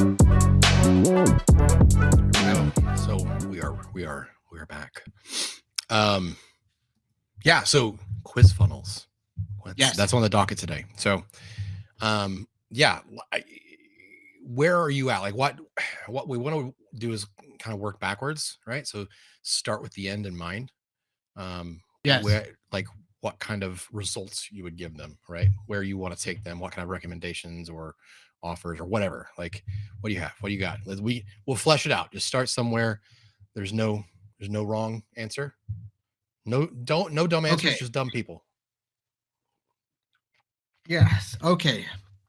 So we are back. Yeah. So quiz funnels. Yes. That's on the docket today. So, yeah. Where are you at? Like what we want to do is kind of work backwards, right? So start with the end in mind. Yes. Where, like, what kind of results you would give them, right? Where you want to take them, what kind of recommendations or offers or whatever. Like, what do you have? What do you got? We'll flesh it out. Just start somewhere. There's no wrong answer. No dumb answers, Okay. just dumb people. Yes. Okay.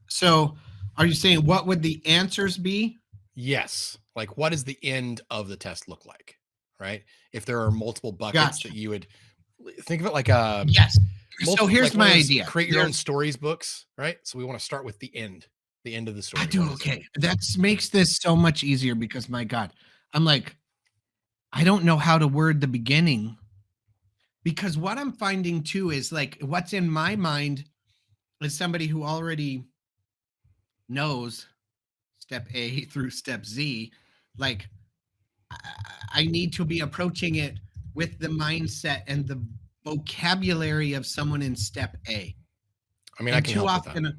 So are you saying what would the answers be? Yes. Like, what does the end of the test look like? Right? If there are multiple buckets Gotcha. that you would think of it like Yes. So here's like one my of those idea. create your own stories books, right? So we want to start with the end of the story. I do. What is it? Okay. That makes this so much easier because my God, I'm like, I don't know how to word the beginning. Because what I'm finding too is like what's in my mind is somebody who already knows step A through step Z. Like I need to be approaching it with the mindset and the vocabulary of someone in step A. I mean, And I can too help with often that.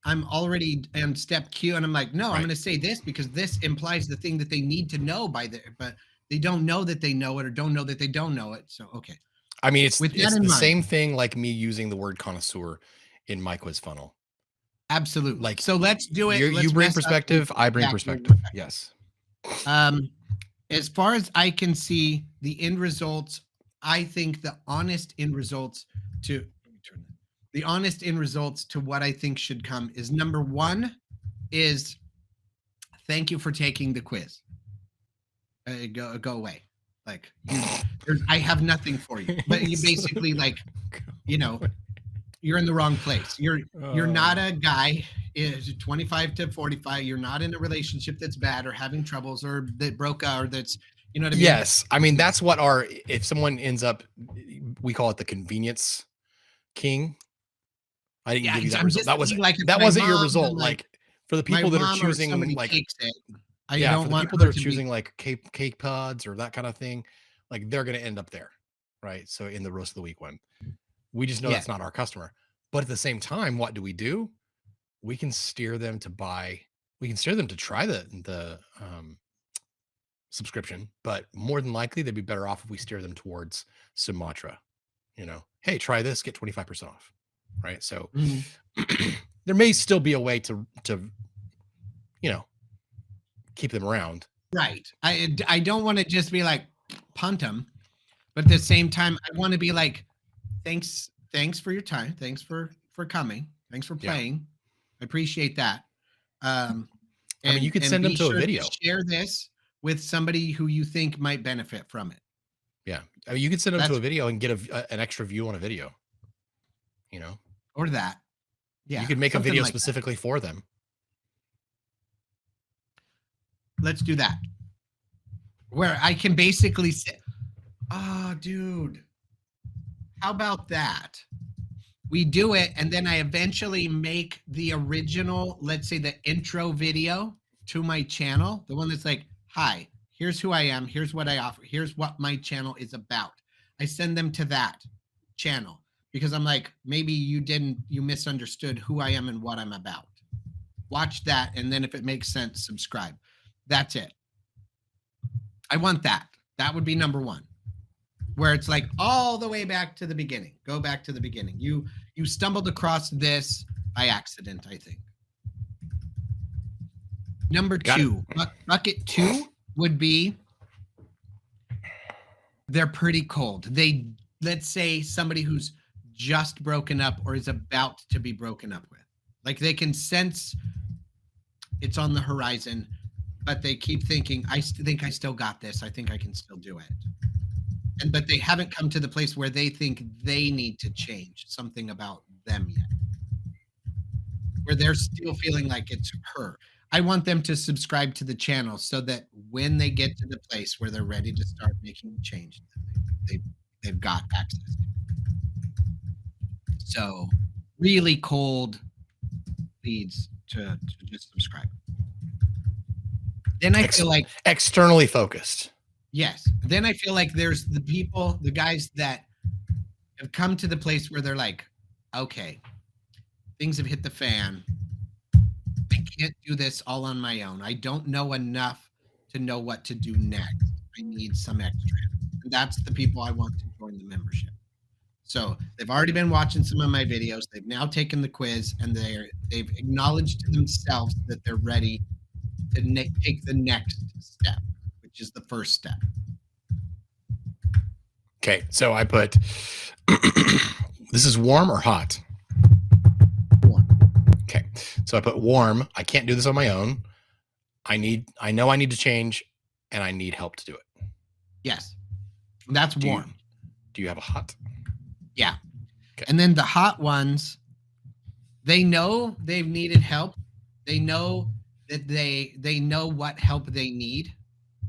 I'm already in step Q and I'm like, no, I'm Right. going to say this because this implies the thing that they need to know but they don't know that they know it or don't know that they don't know it. So, okay. I mean, it's With that in the mind. same thing like me using the word connoisseur in my quiz funnel. Absolutely. Like, So let's do it. you bring mess up perspective, I bring exactly perspective. what- Yes. As far as I can see, the end results, I think the honest end results to what I think should come is number one is thank you for taking the quiz. Go away. Like I have nothing for you. But you basically like, you're in the wrong place. You're not a guy is 25 to 45. You're not in a relationship that's bad or having troubles or that broke out or that's, you know what I mean? Yes. I mean, that's what if someone ends up, we call it the convenience king. I didn't give you that result. That wasn't your result. Like, for the people that are choosing, like, for the people that are choosing like cake pods or that kind of thing, like, they're going to end up there. Right. So in the roast of the week one, we just know that's not our customer. But at the same time, what do? We can steer them to try the subscription, but more than likely they'd be better off if we steer them towards Sumatra. Hey, try this, get 25% off. Right. So there may still be a way to keep them around. Right. I don't want to just be like punt them, but at the same time, I want to be like, thanks for your time. Thanks for coming. Thanks for playing. I appreciate that. I mean, you could send them to a video. Share this with somebody who you think might benefit from it. Yeah. I mean, you could send them to a video and get an extra view on a video. Or that. Yeah. You could make a video like specifically for them. Let's do that. Where I can basically say, oh, dude, how about that? We do it, and then I eventually make the original, let's say the intro video to my channel, the one that's like, hi, here's who I am, here's what I offer, here's what my channel is about. I send them to that channel because I'm like, maybe you misunderstood who I am and what I'm about. Watch that, and then if it makes sense, subscribe. That's it. I want that. That would be number one. Where it's like all the way back to the beginning. Go back to the beginning. You stumbled across this by accident, I think. Number two, bucket two would be they're pretty cold. Let's say somebody who's just broken up or is about to be broken up with. Like they can sense it's on the horizon, but they keep thinking, I think I still got this. I think I can still do it. But they haven't come to the place where they think they need to change something about them yet. Where they're still feeling like it's her. I want them to subscribe to the channel so that when they get to the place where they're ready to start making the change, they've got access. So really cold leads to just subscribe. Then I feel like externally focused. Yes. Then I feel like there's the people, the guys that have come to the place where they're like, okay, things have hit the fan. I can't do this all on my own. I don't know enough to know what to do next. I need some extra. And that's the people I want to join the membership. So they've already been watching some of my videos. They've now taken the quiz, and they've acknowledged to themselves that they're ready to take the next step, which is the first step. Okay, so I put this is warm or hot? Warm. Okay, so I put warm. I can't do this on my own. I know I need to change, and I need help to do it. Yes, that's warm. Do you have a hot? Yeah. Okay. And then the hot ones, they know they've needed help. They know that they know what help they need,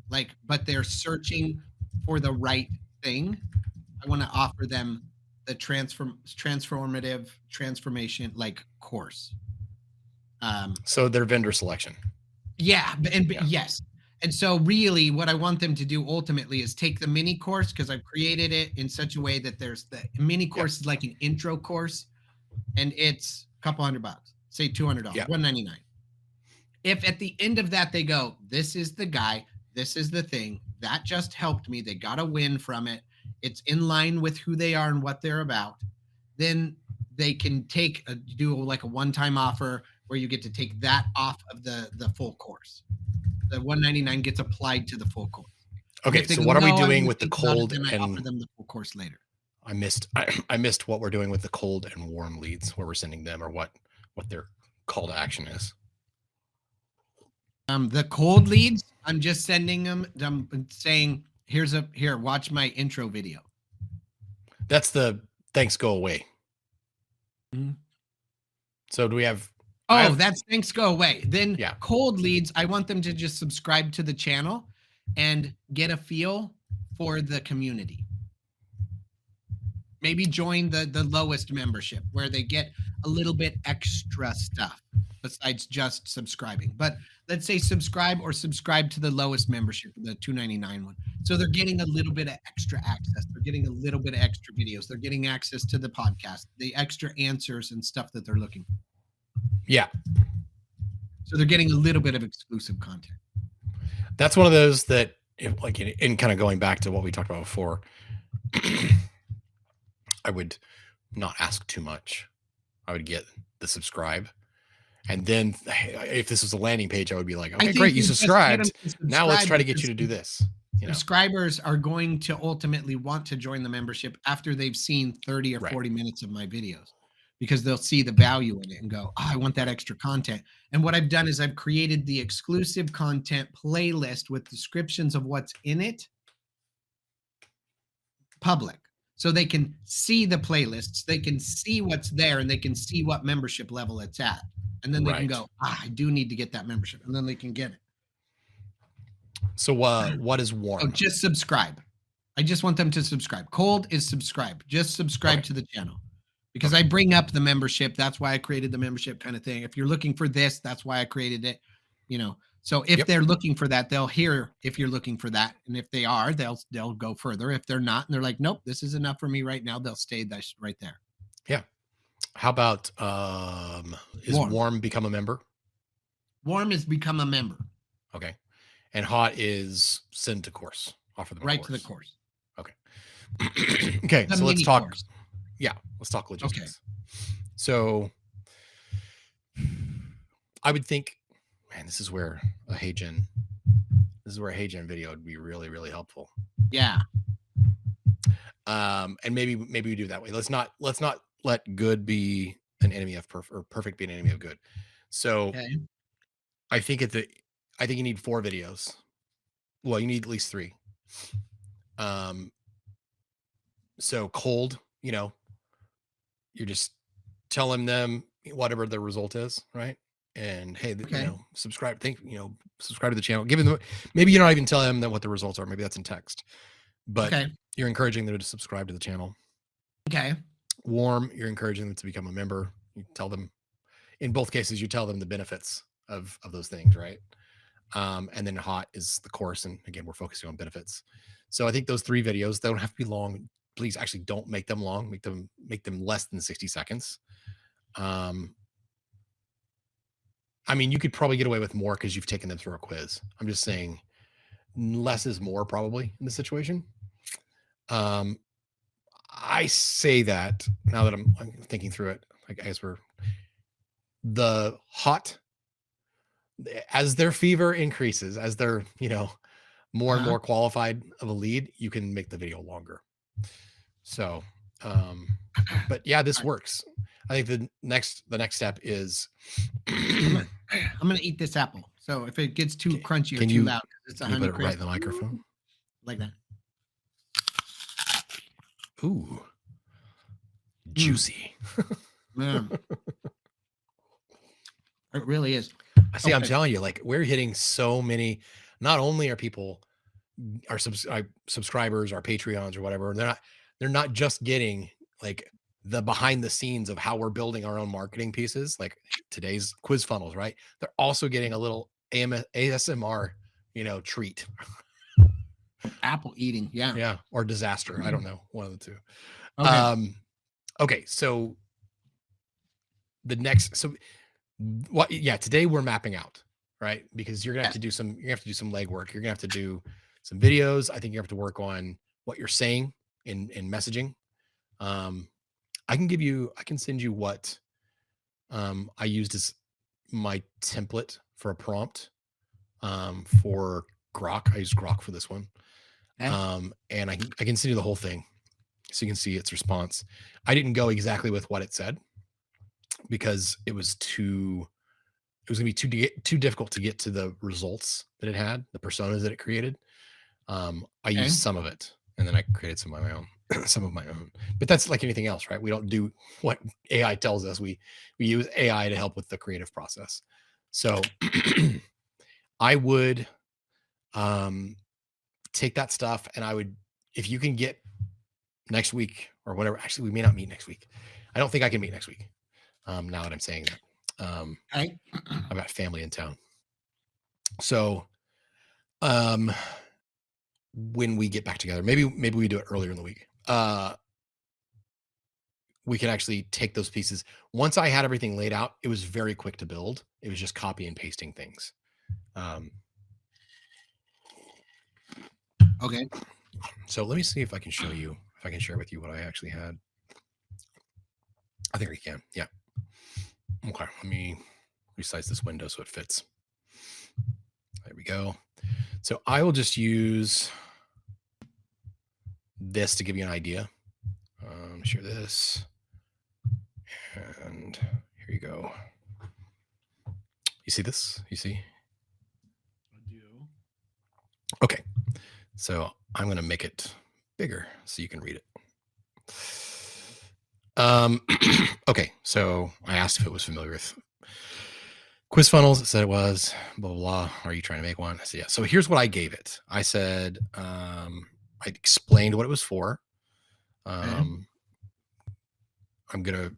but they're searching for the right thing. I want to offer them the transformative transformation course. So their vendor selection. Yeah, yes. And so really what I want them to do ultimately is take the mini course, because I've created it in such a way that there's the mini course is like an intro course, and it's a couple $100, say $200, $199. If at the end of that they go, this is the guy, this is the thing, that just helped me, they got a win from it, it's in line with who they are and what they're about, then they can do like a one-time offer where you get to take that off of the full course. The $199 gets applied to the full course. Okay, so what are we doing with the cold and I offer them the full course later? I missed what we're doing with the cold and warm leads, where we're sending them, or what their call to action is. The cold leads, I'm just sending them. I'm saying, here, watch my intro video. That's the thanks go away. Mm-hmm. So do we have? That's thanks go away. Then cold leads, I want them to just subscribe to the channel and get a feel for the community. Maybe join the lowest membership where they get a little bit extra stuff besides just subscribing. But let's say subscribe to the lowest membership, the $299 one. So they're getting a little bit of extra access. They're getting a little bit of extra videos. They're getting access to the podcast, the extra answers and stuff that they're looking for. Yeah. So they're getting a little bit of exclusive content. That's one of those that, like, in kind of going back to what we talked about before, I would not ask too much. I would get the subscribe. And then if this was a landing page, I would be like, okay, great, you subscribed. Now let's try to get you to do this. Subscribers are going to ultimately want to join the membership after they've seen 30 or 40 minutes of my videos, because they'll see the value in it and go, I want that extra content. And what I've done is I've created the exclusive content playlist with descriptions of what's in it, public. So they can see the playlists, they can see what's there, and they can see what membership level it's at. And then they can go, I do need to get that membership. And then they can get it. So what is warm? Oh, just subscribe. I just want them to subscribe. Cold is subscribe. Just subscribe to the channel. Because I bring up the membership. That's why I created the membership kind of thing. If you're looking for this, that's why I created it. So if they're looking for that, they'll hear if you're looking for that. And if they are, they'll go further. If they're not, and they're like, nope, this is enough for me right now, they'll stay right there. Yeah. How about is warm become a member? Warm is become a member. Okay. And hot is send to course. Offer them right to the course. Okay. Okay. So let's talk. Course. Yeah. Let's talk logistics. Okay. So I would think, man, this is where a HeyGen video would be really, really helpful. Yeah. And maybe we do it that way. Let's not let good be an enemy of perfect, or perfect be an enemy of good. So I think you need 4 videos. Well, you need at least 3. So cold, you're just telling them whatever the result is, right? And hey, subscribe. Subscribe to the channel. Giving them, maybe you're not even telling them what the results are. Maybe that's in text, but you're encouraging them to subscribe to the channel. Okay. Warm, you're encouraging them to become a member. You tell them, in both cases, you tell them the benefits of those things, right? And then hot is the course. And again, we're focusing on benefits. So I think those 3 videos, they don't have to be long. Please actually don't make them long. Make them less than 60 seconds. I mean, you could probably get away with more because you've taken them through a quiz. I'm just saying less is more probably in this situation. I say that now that I'm thinking through it. I guess the hot, as their fever increases, as they're, more and more qualified of a lead, you can make the video longer. So, but yeah, this works. I think the next step is I'm gonna eat this apple. So if it gets too crunchy or too loud, it's a honey crisp. Right in the microphone, like that. Ooh, juicy. Man. It really is. See, I'm telling you, like, we're hitting so many. Not only are people our subscribers, our Patreons or whatever, they're not just getting like the behind the scenes of how we're building our own marketing pieces, like today's quiz funnels, right? They're also getting a little ASMR, treat. Apple eating, yeah, or disaster. I don't know, one of the two. Okay. Okay, so the next, what? Yeah, today we're mapping out, right? Because you're gonna have to do some legwork. You're gonna have to do some videos. I think you have to work on what you're saying in messaging. I can send you what I used as my template for a prompt for Grok. I used Grok for this one. And I can send you the whole thing so you can see its response. I didn't go exactly with what it said because it was going to be too difficult to get to the results that it had, the personas that it created. I used some of it, and then I created some of my own. But that's like anything else, right? We don't do what AI tells us. We use AI to help with the creative process. So I would take that stuff, and I would, if you can get next week or whatever. Actually, we may not meet next week. I don't think I can meet next week. Now that I'm saying that, I've got family in town. So, when we get back together, maybe we do it earlier in the week. We can actually take those pieces. Once I had everything laid out, it was very quick to build. It was just copy and pasting things. Okay. So let me see if I can show you, if I can share with you what I actually had. I think we can. Yeah. Okay. Let me resize this window so it fits. There we go. So I will just use this to give you an idea. Share this. And here you go. You see this? You see? I do. Okay. So I'm going to make it bigger so you can read it. Okay. So I asked if it was familiar with quiz funnels. It said it was. Blah, blah, blah. Are you trying to make one? I said, yeah. So here's what I gave it. I said, I explained what it was for. I'm going to,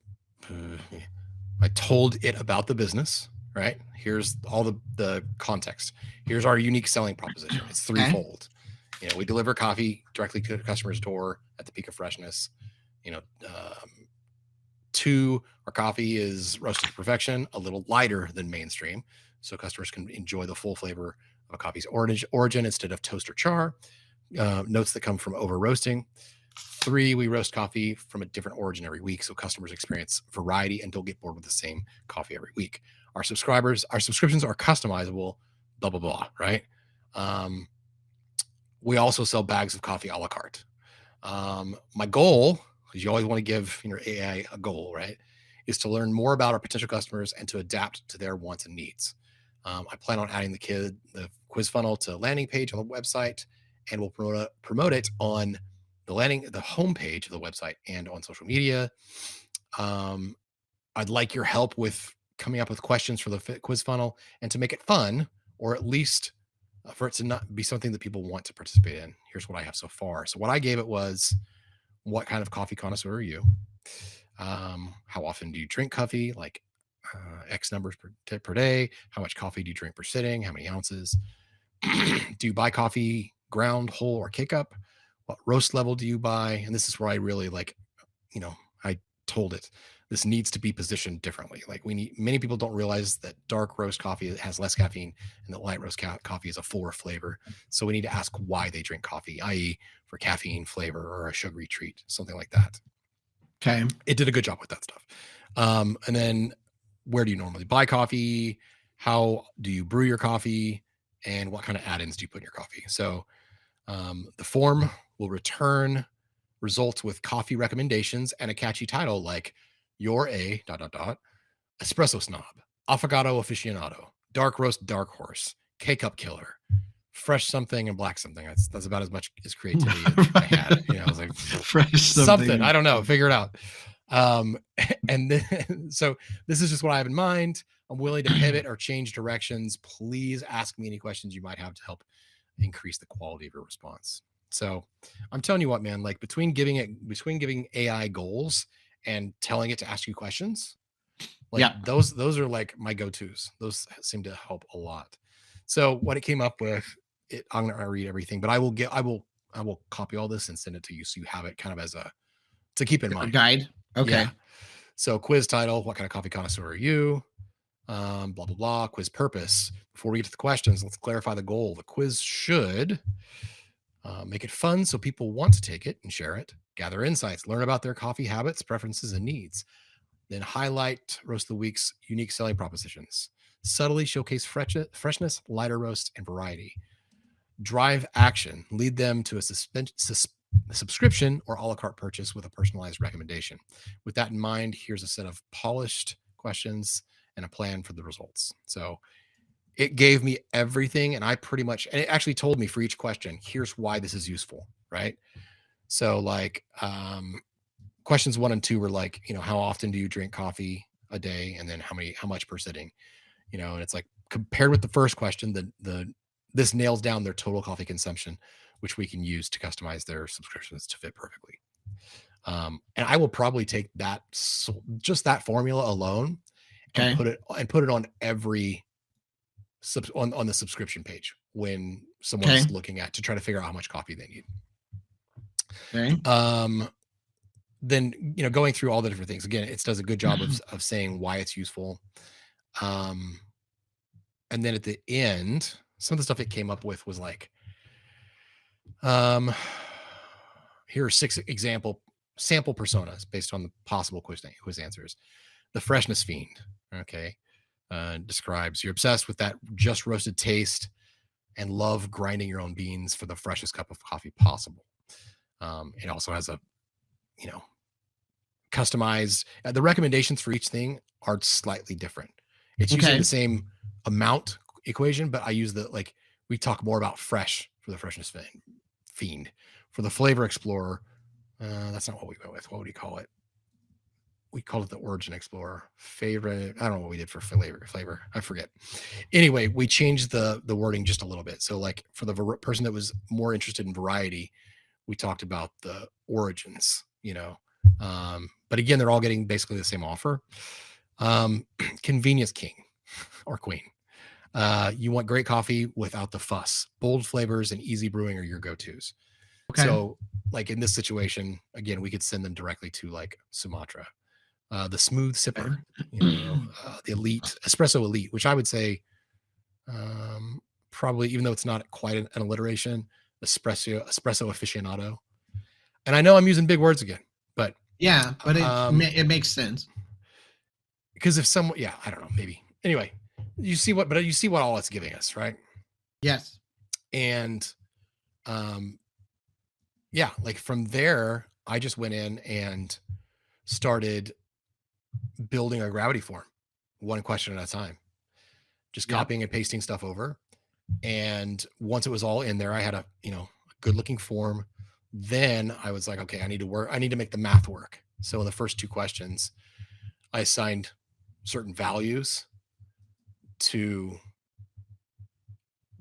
I told it about the business, right? Here's all the context. Here's our unique selling proposition. It's threefold. You know, we deliver coffee directly to the customer's door at the peak of freshness. You know, 2, our coffee is roasted to perfection, a little lighter than mainstream, so customers can enjoy the full flavor of a coffee's origin instead of toast or char. Notes that come from over roasting. 3, we roast coffee from a different origin every week, so customers experience variety and don't get bored with the same coffee every week. Our subscriptions are customizable, blah, blah, blah, right? We also sell bags of coffee a la carte. My goal, because you always want to give your AI a goal, right, is to learn more about our potential customers and to adapt to their wants and needs. I plan on adding the quiz funnel to a landing page on the website, and we'll promote it on the home page of the website and on social media. I'd like your help with coming up with questions for the quiz funnel and to make it fun, or at least for it to not be something that people want to participate in. Here's what I have so far. So what I gave it was, what kind of coffee connoisseur are you? How often do you drink coffee? Like, X numbers per day. How much coffee do you drink per sitting? How many ounces? Do you buy coffee ground, whole, or K-Cup? What roast level do you buy? And this is where I really like, I told it, this needs to be positioned differently. Like many people don't realize that dark roast coffee has less caffeine and that light roast coffee is a fuller flavor. So we need to ask why they drink coffee, i.e. for caffeine, flavor, or a sugary treat, something like that. Okay. It did a good job with that stuff. And then where do you normally buy coffee? How do you brew your coffee? And what kind of add-ins do you put in your coffee? So the form will return results with coffee recommendations and a catchy title like "You're a ... espresso snob, affogato aficionado, dark roast dark horse, K-Cup killer, fresh something and black something." That's about as much as creativity as I had. I was like, fresh something. I don't know. Figure it out. And then, so this is just what I have in mind. I'm willing to pivot or change directions. Please ask me any questions you might have to help increase the quality of your response. So I'm telling you what, man, like between giving AI goals and telling it to ask you questions, like those are like my go-tos. Those seem to help a lot. So what it came up with, I'm not gonna read everything, but I will copy all this and send it to you so you have it kind of as to keep in mind. A guide. Okay. Yeah. So quiz title, what kind of coffee connoisseur are you? Blah, blah, blah. Quiz purpose. Before we get to the questions, let's clarify the goal. The quiz should make it fun so people want to take it and share it, gather insights, learn about their coffee habits, preferences, and needs. Then highlight Roast of the Week's unique selling propositions. Subtly showcase freshness, lighter roast, and variety. Drive action. Lead them to a subscription or a la carte purchase with a personalized recommendation. With that in mind, here's a set of polished questions and a plan for the results. So it gave me everything, and it actually told me for each question, here's why this is useful, right? So like questions 1 and 2 were like, how often do you drink coffee a day? And then how much per sitting? And it's like compared with the first question, this nails down their total coffee consumption, which we can use to customize their subscriptions to fit perfectly. And I will probably take that, just that formula alone, and put it on every on the subscription page when someone's looking at to try to figure out how much coffee they need. Okay. Then going through all the different things again, it does a good job of saying why it's useful. And then at the end, some of the stuff it came up with was like, here are 6 sample personas based on the possible quiz answers. The freshness fiend, okay, describes you're obsessed with that just roasted taste and love grinding your own beans for the freshest cup of coffee possible. It also has a, customized. The recommendations for each thing are slightly different. It's using the same amount equation, but I use we talk more about fresh for the freshness fiend. For the flavor explorer, that's not what we went with. What would you call it? We called it the origin explorer. Favorite, I don't know what we did for flavor. I forget. Anyway, we changed the wording just a little bit. So like for the person that was more interested in variety, we talked about the origins, but again, they're all getting basically the same offer. Convenience king or queen. You want great coffee without the fuss. Bold flavors and easy brewing are your go-tos. Okay. So like in this situation, again, we could send them directly to like Sumatra. The smooth sipper, the elite espresso elite, which I would say probably, even though it's not quite an alliteration, espresso aficionado. And I know I'm using big words again, but but it makes sense. Because if someone, I don't know, maybe. Anyway, you see what all it's giving us, right? Yes. And like from there, I just went in and started building a gravity form, one question at a time, just copying and pasting stuff over. And once it was all in there, I had a good looking form. Then I was like, okay, I need to make the math work. So in the first 2 questions, I assigned certain values to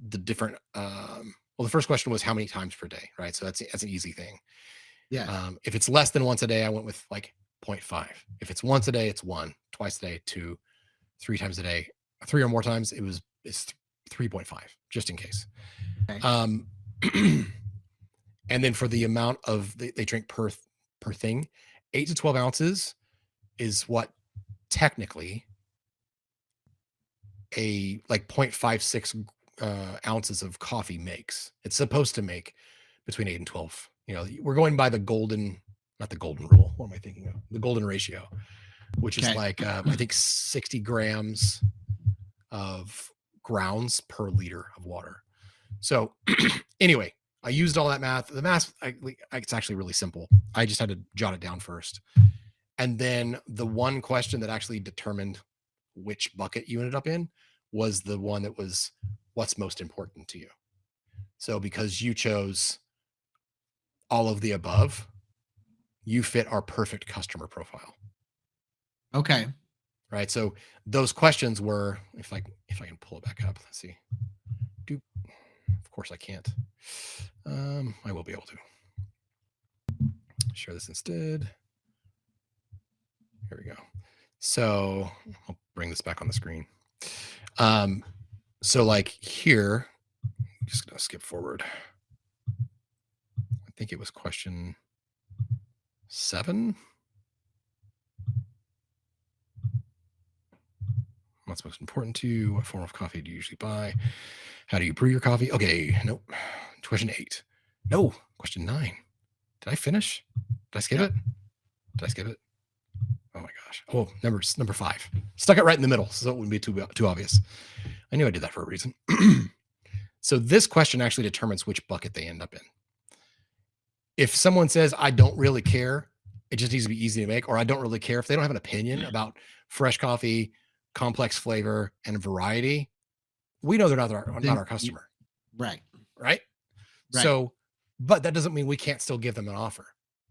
the different, the first question was how many times per day, right? So that's an easy thing. Yeah. If it's less than once a day, I went with like 0.5. If it's once a day, it's 1. Twice a day, 2. 3 times a day, 3 or more times, it's 3.5, just in case. Okay. And then for the amount of they drink per thing, 8 to 12 ounces is what technically a like 0.56 ounces of coffee makes. It's supposed to make between 8 and 12. You know, we're going by the golden, not the golden rule. What am I thinking of? The golden ratio, which is like I think 60 grams of grounds per liter of water. So anyway, I used all that math. The math, it's actually really simple. I just had to jot it down first. And then the one question that actually determined which bucket you ended up in was the one that was what's most important to you. So because you chose all of the above, you fit our perfect customer profile. Okay. Right. So those questions were, if I can pull it back up, let's see. Of course I can't. I will be able to share this instead. Here we go. So I'll bring this back on the screen. So like here, I'm just gonna skip forward. I think it was question 7. What's most important to you? What form of coffee do you usually buy? How do you brew your coffee? Okay, nope. Question 8. No, question 9. Did I finish? Did I skip it? Did I skip it? Oh my gosh. Oh, number 5. Stuck it right in the middle, so it wouldn't be too obvious. I knew I did that for a reason. So this question actually determines which bucket they end up in. If someone says, I don't really care, it just needs to be easy to make, or I don't really care, if they don't have an opinion about fresh coffee, complex flavor, and variety, we know they're not our customer. Right. So, but that doesn't mean we can't still give them an offer.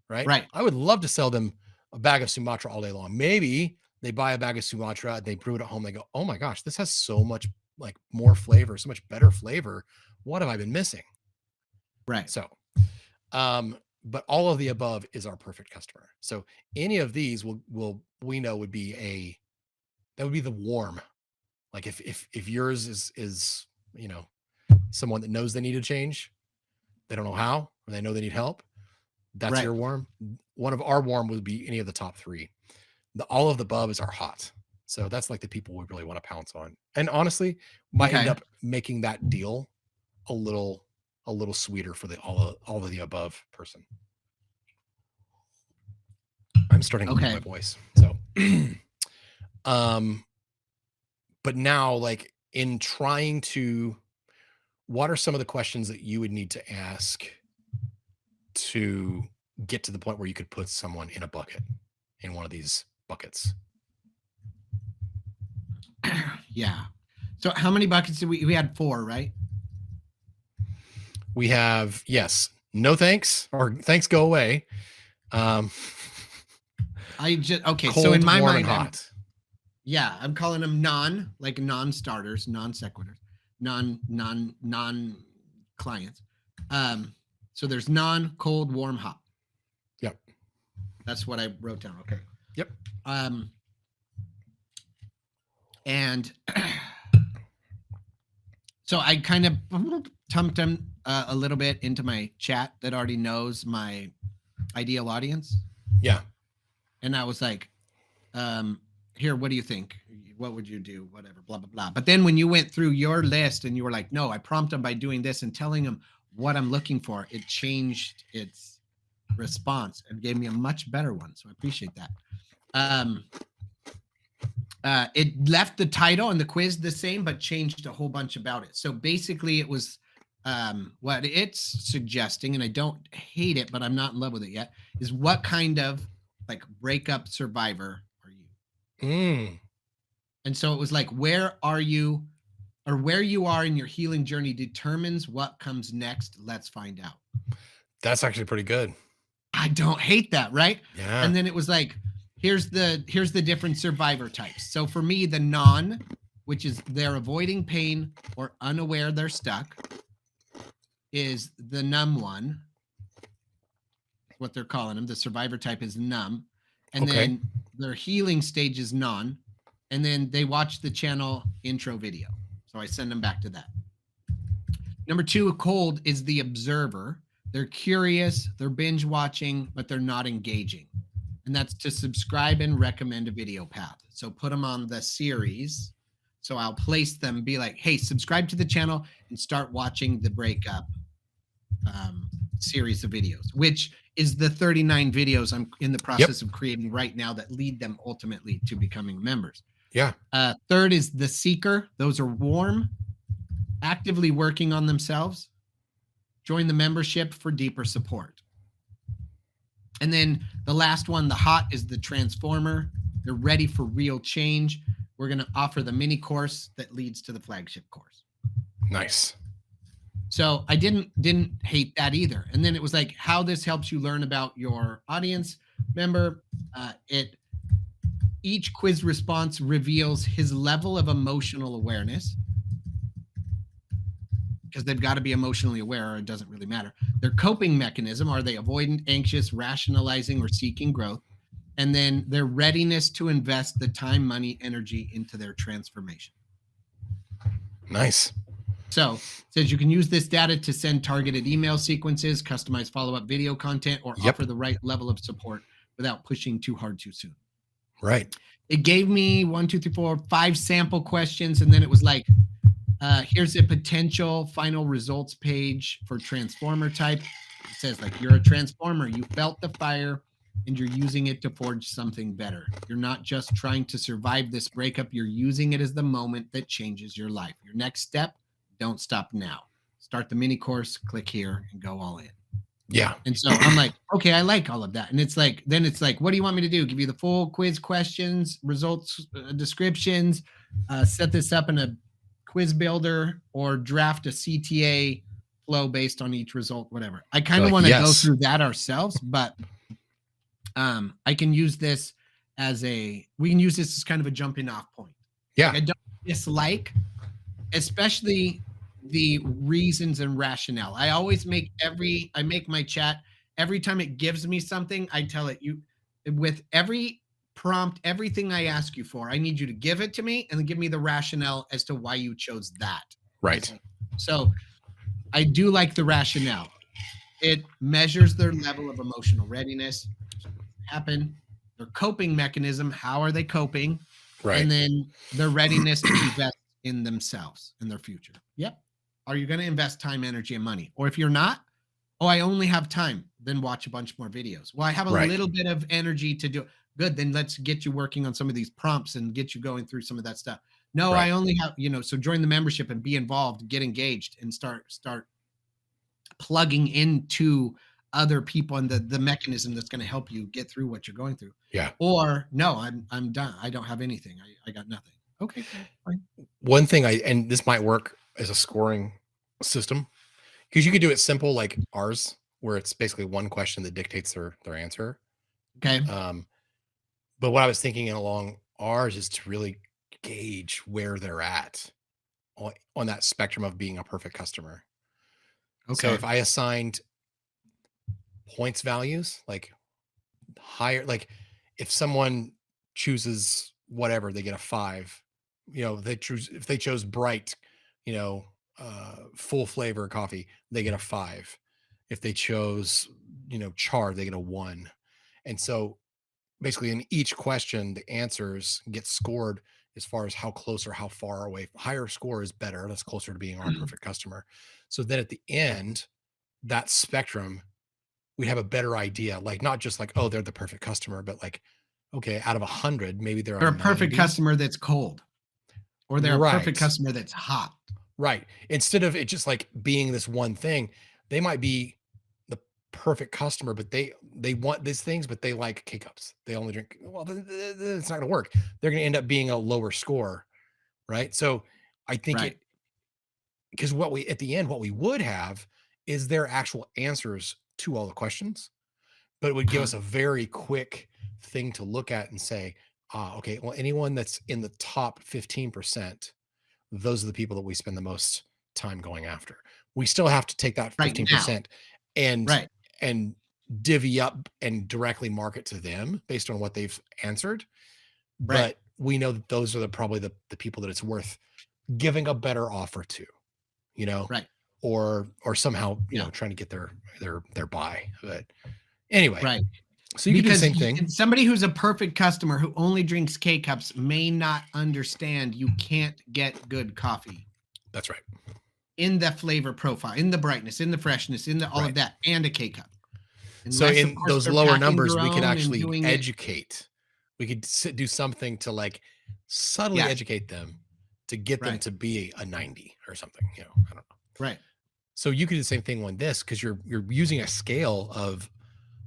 Right. I would love to sell them a bag of Sumatra all day long. Maybe they buy a bag of Sumatra, they brew it at home, they go, oh my gosh, this has so much like more flavor, so much better flavor. What have I been missing? Right. So, but all of the above is our perfect customer. So any of these we know would be that would be the warm. Like if yours is, you know, someone that knows they need to change, they don't know how, or they know they need help. That's your warm. One of our warm would be any of the top 3. All of the above is our hot. So that's like the people we really want to pounce on. And honestly, might end up making that deal a little sweeter for the all of the above person. I'm starting to lose my voice. So but now, like in trying to, what are some of the questions that you would need to ask to get to the point where you could put someone in a bucket, in one of these buckets? Yeah. So how many buckets did we had 4, right? We have, yes, no thanks, or thanks go away. I just, okay. Cold, so in my warm, mind, and hot. I'm calling them non-starters, non-sequiturs, non-clients. So there's non, cold, warm, hot. Yep. That's what I wrote down. Okay. Yep. And so I kind of tumped them a little bit into my chat that already knows my ideal audience. Yeah. And I was like, here, what do you think? What would you do? Whatever, blah, blah, blah. But then when you went through your list and you were like, no, I prompt them by doing this and telling them what I'm looking for, it changed its response and gave me a much better one. So I appreciate that. It left the title and the quiz the same, but changed a whole bunch about it. So basically it was what it's suggesting, and I don't hate it, but I'm not in love with it yet, is what kind of like breakup survivor are you? And so it was like, where are you, or where you are in your healing journey determines what comes next. Let's find out. That's actually pretty good. I don't hate that, right? Yeah. And then it was like, here's the different survivor types. So for me, the non, which is they're avoiding pain or unaware they're stuck, is the numb one. What they're calling them. The survivor type is numb. And then their healing stage is non. and then they watch the channel intro video. So I send them back to that. Number 2, cold, is the observer. They're curious, they're binge watching, but they're not engaging. And that's to subscribe and recommend a video path. So put them on the series. So I'll place them, be like, hey, subscribe to the channel and start watching the breakup series of videos, which is the 39 videos I'm in the process of creating right now that lead them ultimately to becoming members. Yeah. Third is the seeker. Those are warm, actively working on themselves. Join the membership for deeper support. And then the last one, the hot, is the transformer. They're ready for real change. We're going to offer the mini course that leads to the flagship course. Nice. So I didn't hate that either. And then it was like how this helps you learn about your audience member. Each quiz response reveals his level of emotional awareness, because they've got to be emotionally aware or it doesn't really matter. Their coping mechanism, are they avoidant, anxious, rationalizing, or seeking growth? And then their readiness to invest the time, money, energy into their transformation. Nice. So it says you can use this data to send targeted email sequences, customize follow-up video content, or offer the right level of support without pushing too hard too soon. Right. It gave me 5 sample questions, and then it was like, here's a potential final results page for transformer type. It says, like, you're a transformer. You felt the fire and you're using it to forge something better. You're not just trying to survive this breakup. You're using it as the moment that changes your life. Your next step, don't stop now. Start the mini course, click here, and go all in. Yeah. And so I'm like, okay, I like all of that. And it's like, then it's like, what do you want me to do? Give you the full quiz questions, results, descriptions, set this up in a quiz builder, or draft a CTA flow based on each result, whatever. I kind of want to go through that ourselves, but I can use this we can use this as kind of a jumping off point. Yeah. Like, I don't dislike, especially the reasons and rationale. I always make my chat, every time it gives me something, I tell it, with every prompt, everything I ask you for, I need you to give it to me and then give me the rationale as to why you chose that. Right. So I do like the rationale. It measures their level of emotional readiness. Their coping mechanism, how are they coping? Right. And then their readiness to invest in themselves and their future. Yep. Are you going to invest time, energy, and money? Or if you're not, I only have time, then watch a bunch more videos. Well, I have a little bit of energy to do. Good, then let's get you working on some of these prompts and get you going through some of that stuff. No, I only have, so join the membership and be involved, get engaged, and start plugging into other people and the mechanism that's going to help you get through what you're going through. Yeah. Or no, I'm done. I don't have anything. I got nothing. Okay, fine. One thing and this might work as a scoring system, because you could do it simple like ours, where it's basically one question that dictates their answer. Okay. But what I was thinking along ours is to really gauge where they're at on that spectrum of being a perfect customer. Okay. So if I assigned points values, like higher, like if someone chooses whatever, they get a 5. If they chose bright, full flavor coffee, they get a 5. If they chose, char, they get a 1. And so basically in each question, the answers get scored as far as how close or how far away. Higher score is better. That's closer to being our perfect customer. So then at the end, that spectrum, we have a better idea, like not just like, oh, they're the perfect customer, but like, okay, out of 100, maybe they're a perfect customer that's cold, or they're a perfect customer that's hot. Right. Instead of it just like being this one thing, they might be the perfect customer, but they want these things, but they like K-Cups. They only drink. Well, it's not going to work. They're going to end up being a lower score. Right. So I think because at the end, what we would have is their actual answers to all the questions, but it would give us a very quick thing to look at and say, okay, well, anyone that's in the top 15%, those are the people that we spend the most time going after. We still have to take that 15% and divvy up and directly market to them based on what they've answered. But we know that those are probably the people that it's worth giving a better offer to, Right. or somehow, trying to get their buy. But anyway, right. So you can do the same thing. Somebody who's a perfect customer who only drinks K-Cups may not understand you can't get good coffee. That's right. In the flavor profile, in the brightness, in the freshness, in the all of that, and a K-Cup. So in those lower numbers, we could actually educate. We could do something to like subtly educate them to get them to be a 90 or something. I don't know. Right. So you could do the same thing on this, because you're using a scale of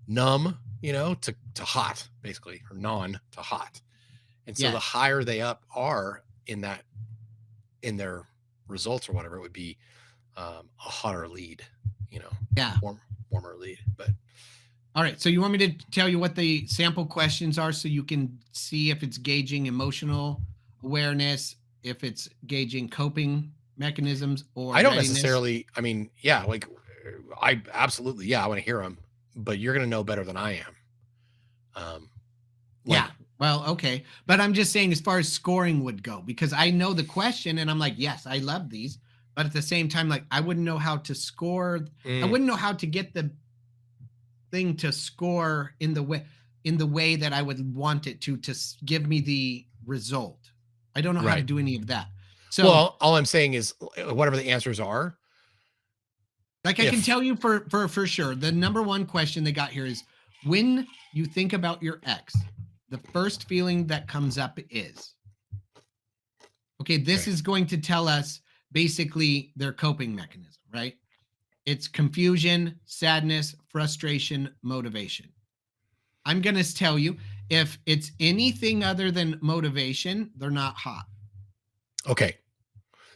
numb, to hot, basically, or non to hot. And so the higher they are in their results or whatever, it would be a hotter lead, warmer lead. But all right, so you want me to tell you what the sample questions are so you can see if it's gauging emotional awareness, if it's gauging coping mechanisms, or I don't necessarily, like I absolutely, I want to hear them, but you're going to know better than I am. Well, okay. But I'm just saying, as far as scoring would go, because I know the question and I'm like, yes, I love these. But at the same time, like, I wouldn't know how to score. I wouldn't know how to get the thing to score in the way that I would want it to give me the result. I don't know how to do any of that. So, well, all I'm saying is whatever the answers are. Like, I can tell you for sure, the number one question they got here is, when you think about your ex, the first feeling that comes up is, okay, this is going to tell us basically their coping mechanism, right? It's confusion, sadness, frustration, motivation. I'm going to tell you, if it's anything other than motivation, they're not hot. Okay.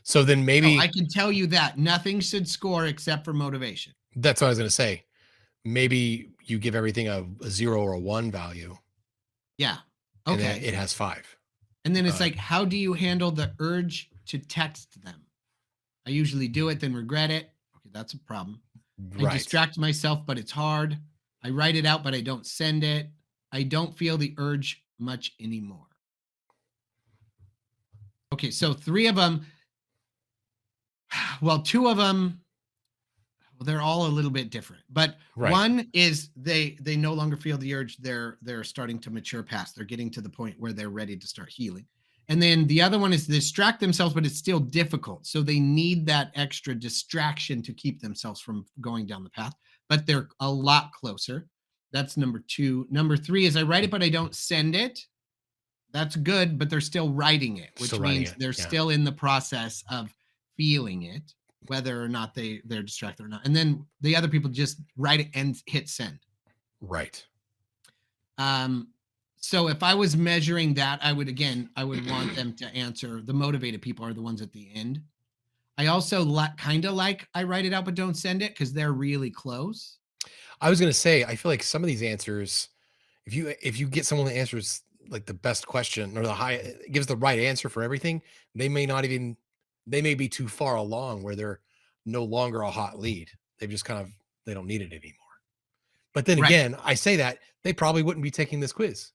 So then maybe I can tell you that nothing should score except for motivation. That's what I was going to say. Maybe you give everything a 0 or a 1 value. Yeah. Okay. And then it has 5. And then it's like, how do you handle the urge to text them? I usually do it, then regret it. Okay, that's a problem. I distract myself, but it's hard. I write it out, but I don't send it. I don't feel the urge much anymore. Okay, so 3 of them. Well, 2 of them, they're all a little bit different. But one is they no longer feel the urge. They're starting to mature past. They're getting to the point where they're ready to start healing. And then the other one is distract themselves, but it's still difficult. So they need that extra distraction to keep themselves from going down the path. But they're a lot closer. That's number 2. Number 3 is I write it, but I don't send it. That's good, but they're still writing it, which means they're still in the process of feeling it, whether or not they're distracted or not. And then the other people just write it and hit send. Right. So if I was measuring that, I would want them to answer. The motivated people are the ones at the end. I also kind of like I write it out, but don't send it, because they're really close. I was going to say, I feel like some of these answers, if you get someone that answers like the best question, or gives the right answer for everything, they may be too far along where they're no longer a hot lead. They've just they don't need it anymore. But then again, I say that they probably wouldn't be taking this quiz.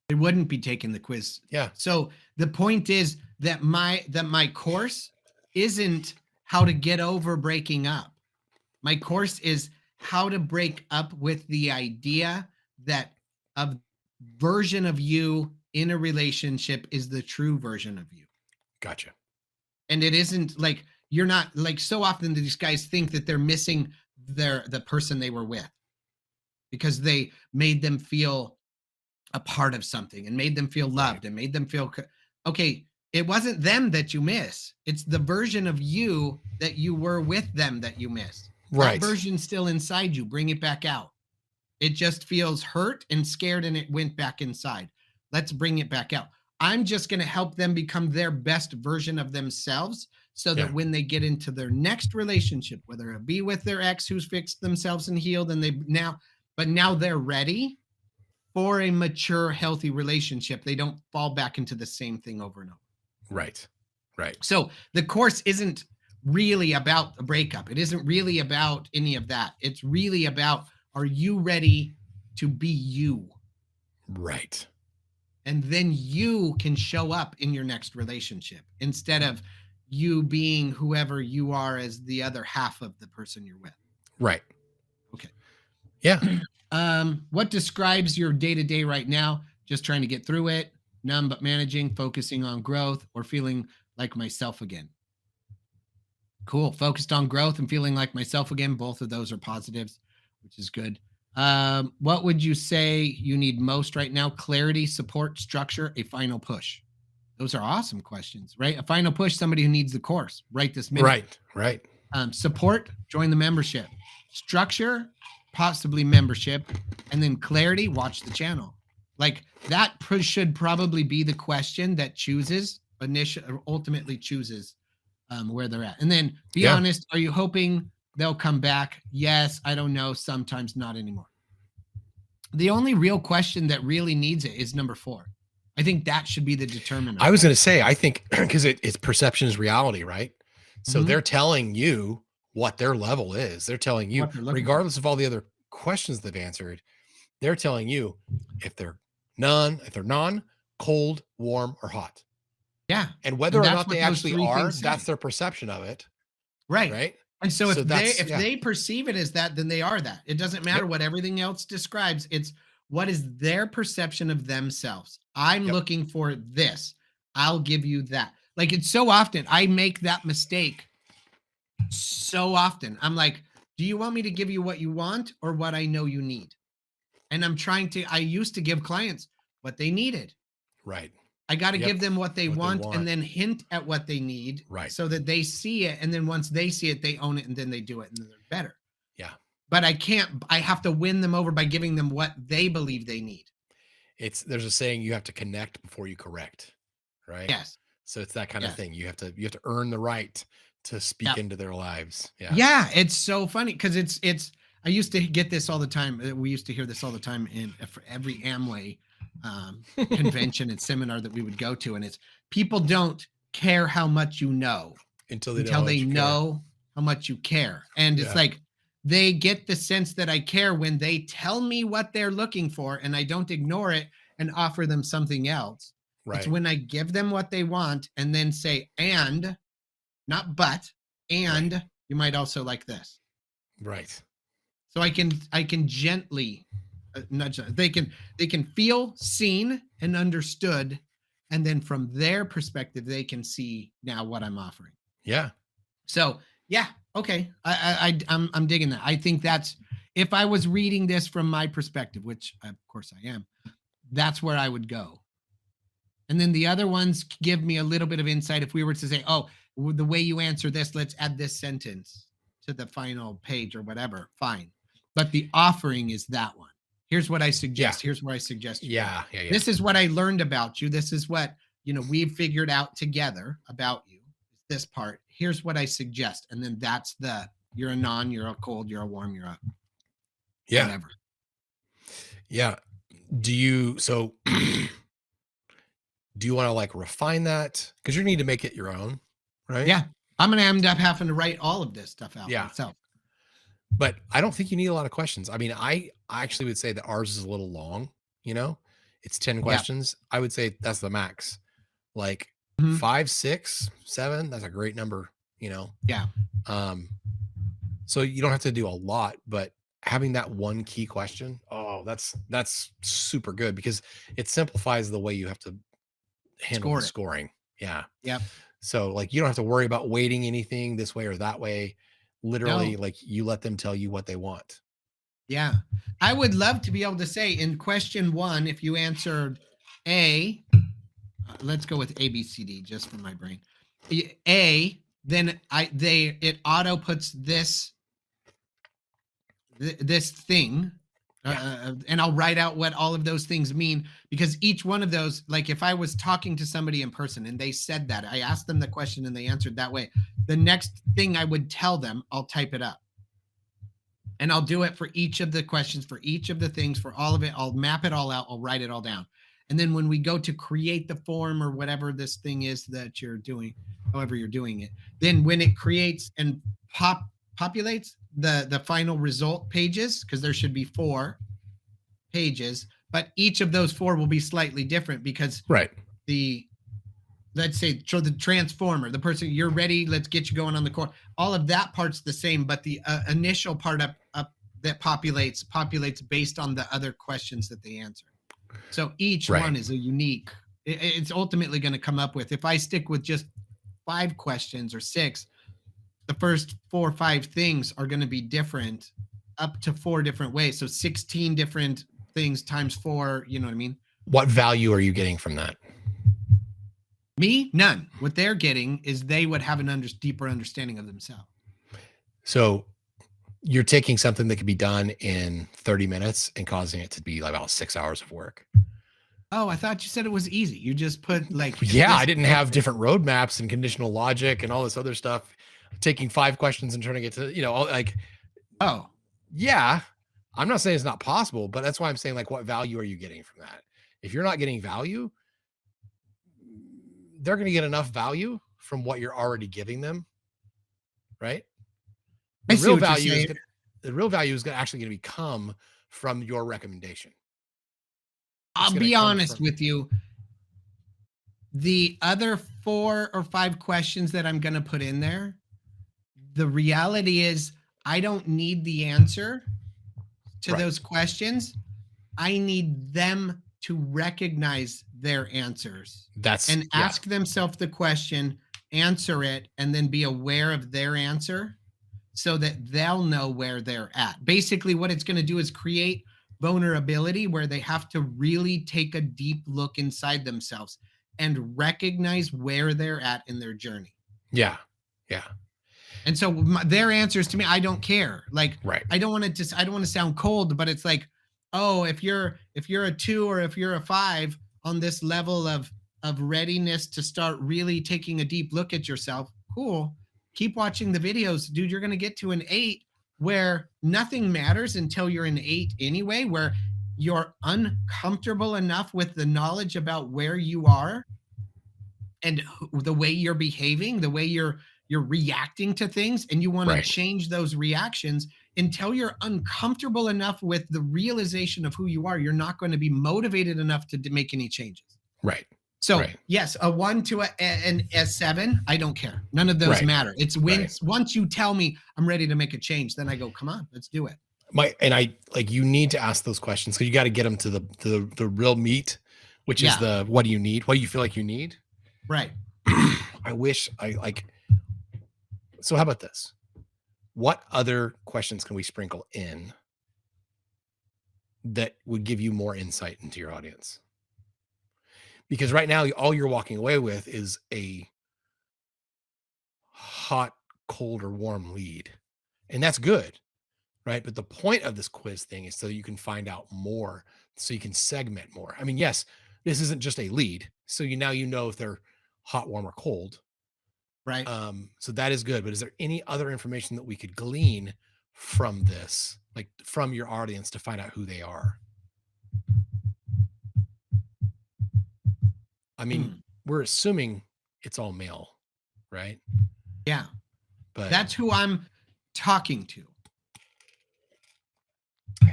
They wouldn't be taking the quiz. Yeah. So the point is that my course isn't how to get over breaking up. My course is how to break up with the idea that a version of you in a relationship is the true version of you. Gotcha. And it isn't like, you're not like, so often these guys think that they're missing the person they were with, because they made them feel a part of something and made them feel loved and made them feel okay. It wasn't them that you miss. It's the version of you that you were with them that you miss. That version's still inside you. Bring it back out. It just feels hurt and scared, and it went back inside. Let's bring it back out. I'm just going to help them become their best version of themselves, so that when they get into their next relationship, whether it be with their ex who's fixed themselves and healed, and now they're ready for a mature, healthy relationship, they don't fall back into the same thing over and over. Right. So the course isn't really about a breakup. It isn't really about any of that. It's really about, are you ready to be you? Right. And then you can show up in your next relationship instead of you being whoever you are as the other half of the person you're with. Right. Okay. Yeah. What describes your day-to-day right now? Just trying to get through it, none but managing, focusing on growth, or feeling like myself again. Cool. Focused on growth and feeling like myself again. Both of those are positives, which is good. What would you say you need most right now? Clarity, support, structure, a final push. Those are awesome questions, right? A final push, somebody who needs the course right this minute. Right. Support, join the membership. Structure, possibly membership. And then clarity, watch the channel. Like that should probably be the question that chooses, ultimately chooses where they're at. And then be honest, are you hoping they'll come back? Yes, I don't know. Sometimes not anymore. The only real question that really needs it is number 4. I think that should be the determinant. I was going to say, I think because it's perception is reality, right? So they're telling you what their level is. They're telling you, regardless of all the other questions they've answered, they're telling you if they're non, cold, warm, or hot. Yeah. And whether or not they actually are, that's their perception of it. Right. And so if they perceive it as that, then they are that. It doesn't matter what everything else describes. It's what is their perception of themselves. I'm looking for this. I'll give you that. Like it's so often I make that mistake. So often I'm like, do you want me to give you what you want or what I know you need? And I used to give clients what they needed. Right. I got to give them what they want and then hint at what they need so that they see it. And then once they see it, they own it and then they do it and then they're better. Yeah. But I have to win them over by giving them what they believe they need. There's a saying, you have to connect before you correct. Right. Yes. So it's that kind of thing. You have to earn the right to speak into their lives. Yeah. Yeah. It's so funny because I used to get this all the time. We used to hear this all the time for every Amway convention and seminar that we would go to. And it's people don't care how much you know until they know how much you care. And it's like, they get the sense that I care when they tell me what they're looking for and I don't ignore it and offer them something else. Right. It's when I give them what they want and then say, and not, but, and you might also like this. Right. So I can gently nudge them. They can feel seen and understood. And then from their perspective, they can see now what I'm offering. Yeah. So yeah. Okay. I'm digging that. I think that's, if I was reading this from my perspective, which of course I am, that's where I would go. And then the other ones give me a little bit of insight. If we were to say, oh, the way you answer this, let's add this sentence to the final page or whatever. Fine. But the offering is that one. Here's what I suggest. Here's where I suggest. Yeah. This is what I learned about you. This is what, we've figured out together about you. This part. Here's what I suggest. And then that's you're a non, you're a cold, you're a warm, you're a whatever. Yeah. Do you want to like refine that? Because you need to make it your own, right? Yeah. I'm going to end up having to write all of this stuff out myself. But I don't think you need a lot of questions. I mean, I actually would say that ours is a little long, it's 10 questions. I would say that's the max. Like 5, 6, 7, that's a great number, Yeah. So you don't have to do a lot, but having that one key question, that's super good because it simplifies the way you have to handle the scoring. Yeah. Yep. So like you don't have to worry about weighting anything this way or that way. Literally, like you let them tell you what they want. Yeah. I would love to be able to say in question 1, if you answered A, let's go with A, B, C, D, just for my brain. A, then it auto puts this thing, and I'll write out what all of those things mean, because each one of those, like if I was talking to somebody in person and they said that, I asked them the question and they answered that way, the next thing I would tell them, I'll type it up. And I'll do it for each of the questions, for each of the things, for all of it. I'll map it all out. I'll write it all down. And then when we go to create the form or whatever this thing is that you're doing, however you're doing it, then when it creates and populates the final result pages, because there should be 4 pages, but each of those 4 will be slightly different because right. Let's say, so the transformer, the person, you're ready, let's get you going on the course. All of that part's the same, but the initial part up that populates based on the other questions that they answer. So each one is a unique, it's ultimately going to come up with, if I stick with just 5 questions or 6, the first 4 or 5 things are going to be different up to 4 different ways. So 16 different things times 4, you know what I mean? What value are you getting from that? Me? None. What they're getting is they would have an deeper understanding of themselves. So you're taking something that could be done in 30 minutes and causing it to be like about 6 hours of work. Oh, I thought you said it was easy. You just put like... Yeah, I didn't have different roadmaps and conditional logic and all this other stuff. Taking 5 questions and trying to get to, like... Oh. Yeah. I'm not saying it's not possible, but that's why I'm saying, like, what value are you getting from that? If you're not getting value, they're going to get enough value from what you're already giving them, right? The real value is actually going to come from your recommendation. I'll be honest with you. The other 4 or 5 questions that I'm going to put in there, the reality is I don't need the answer to those questions. I need them to recognize their answers. And ask themselves the question, answer it, and then be aware of their answer so that they'll know where they're at. Basically, what it's going to do is create vulnerability where they have to really take a deep look inside themselves and recognize where they're at in their journey. Yeah. Yeah. And so their answers to me, I don't care. Like, I don't want to sound cold, but it's like, oh, if you're a 2 or if you're a 5 on this level of readiness to start really taking a deep look at yourself, cool. Keep watching the videos, dude. You're going to get to an 8 where nothing matters until you're an 8 anyway, where you're uncomfortable enough with the knowledge about where you are and the way you're behaving, the way you're reacting to things, and you want to change those reactions. Until you're uncomfortable enough with the realization of who you are, you're not going to be motivated enough to make any changes. Right. So yes, a 1 to a 7, I don't care. None of those matter. It's once you tell me I'm ready to make a change, then I go, come on, let's do it. You need to ask those questions because you got to get them to the real meat, which is what do you need? What do you feel like you need? Right. So how about this? What other questions can we sprinkle in that would give you more insight into your audience? Because right now, all you're walking away with is a hot, cold, or warm lead. And that's good, right? But the point of this quiz thing is so you can find out more, so you can segment more. I mean, yes, this isn't just a lead. So now you know if they're hot, warm, or cold. Right. So that is good. But is there any other information that we could glean from this, like from your audience, to find out who they are? I mean, we're assuming it's all male, right? Yeah. But that's who I'm talking to.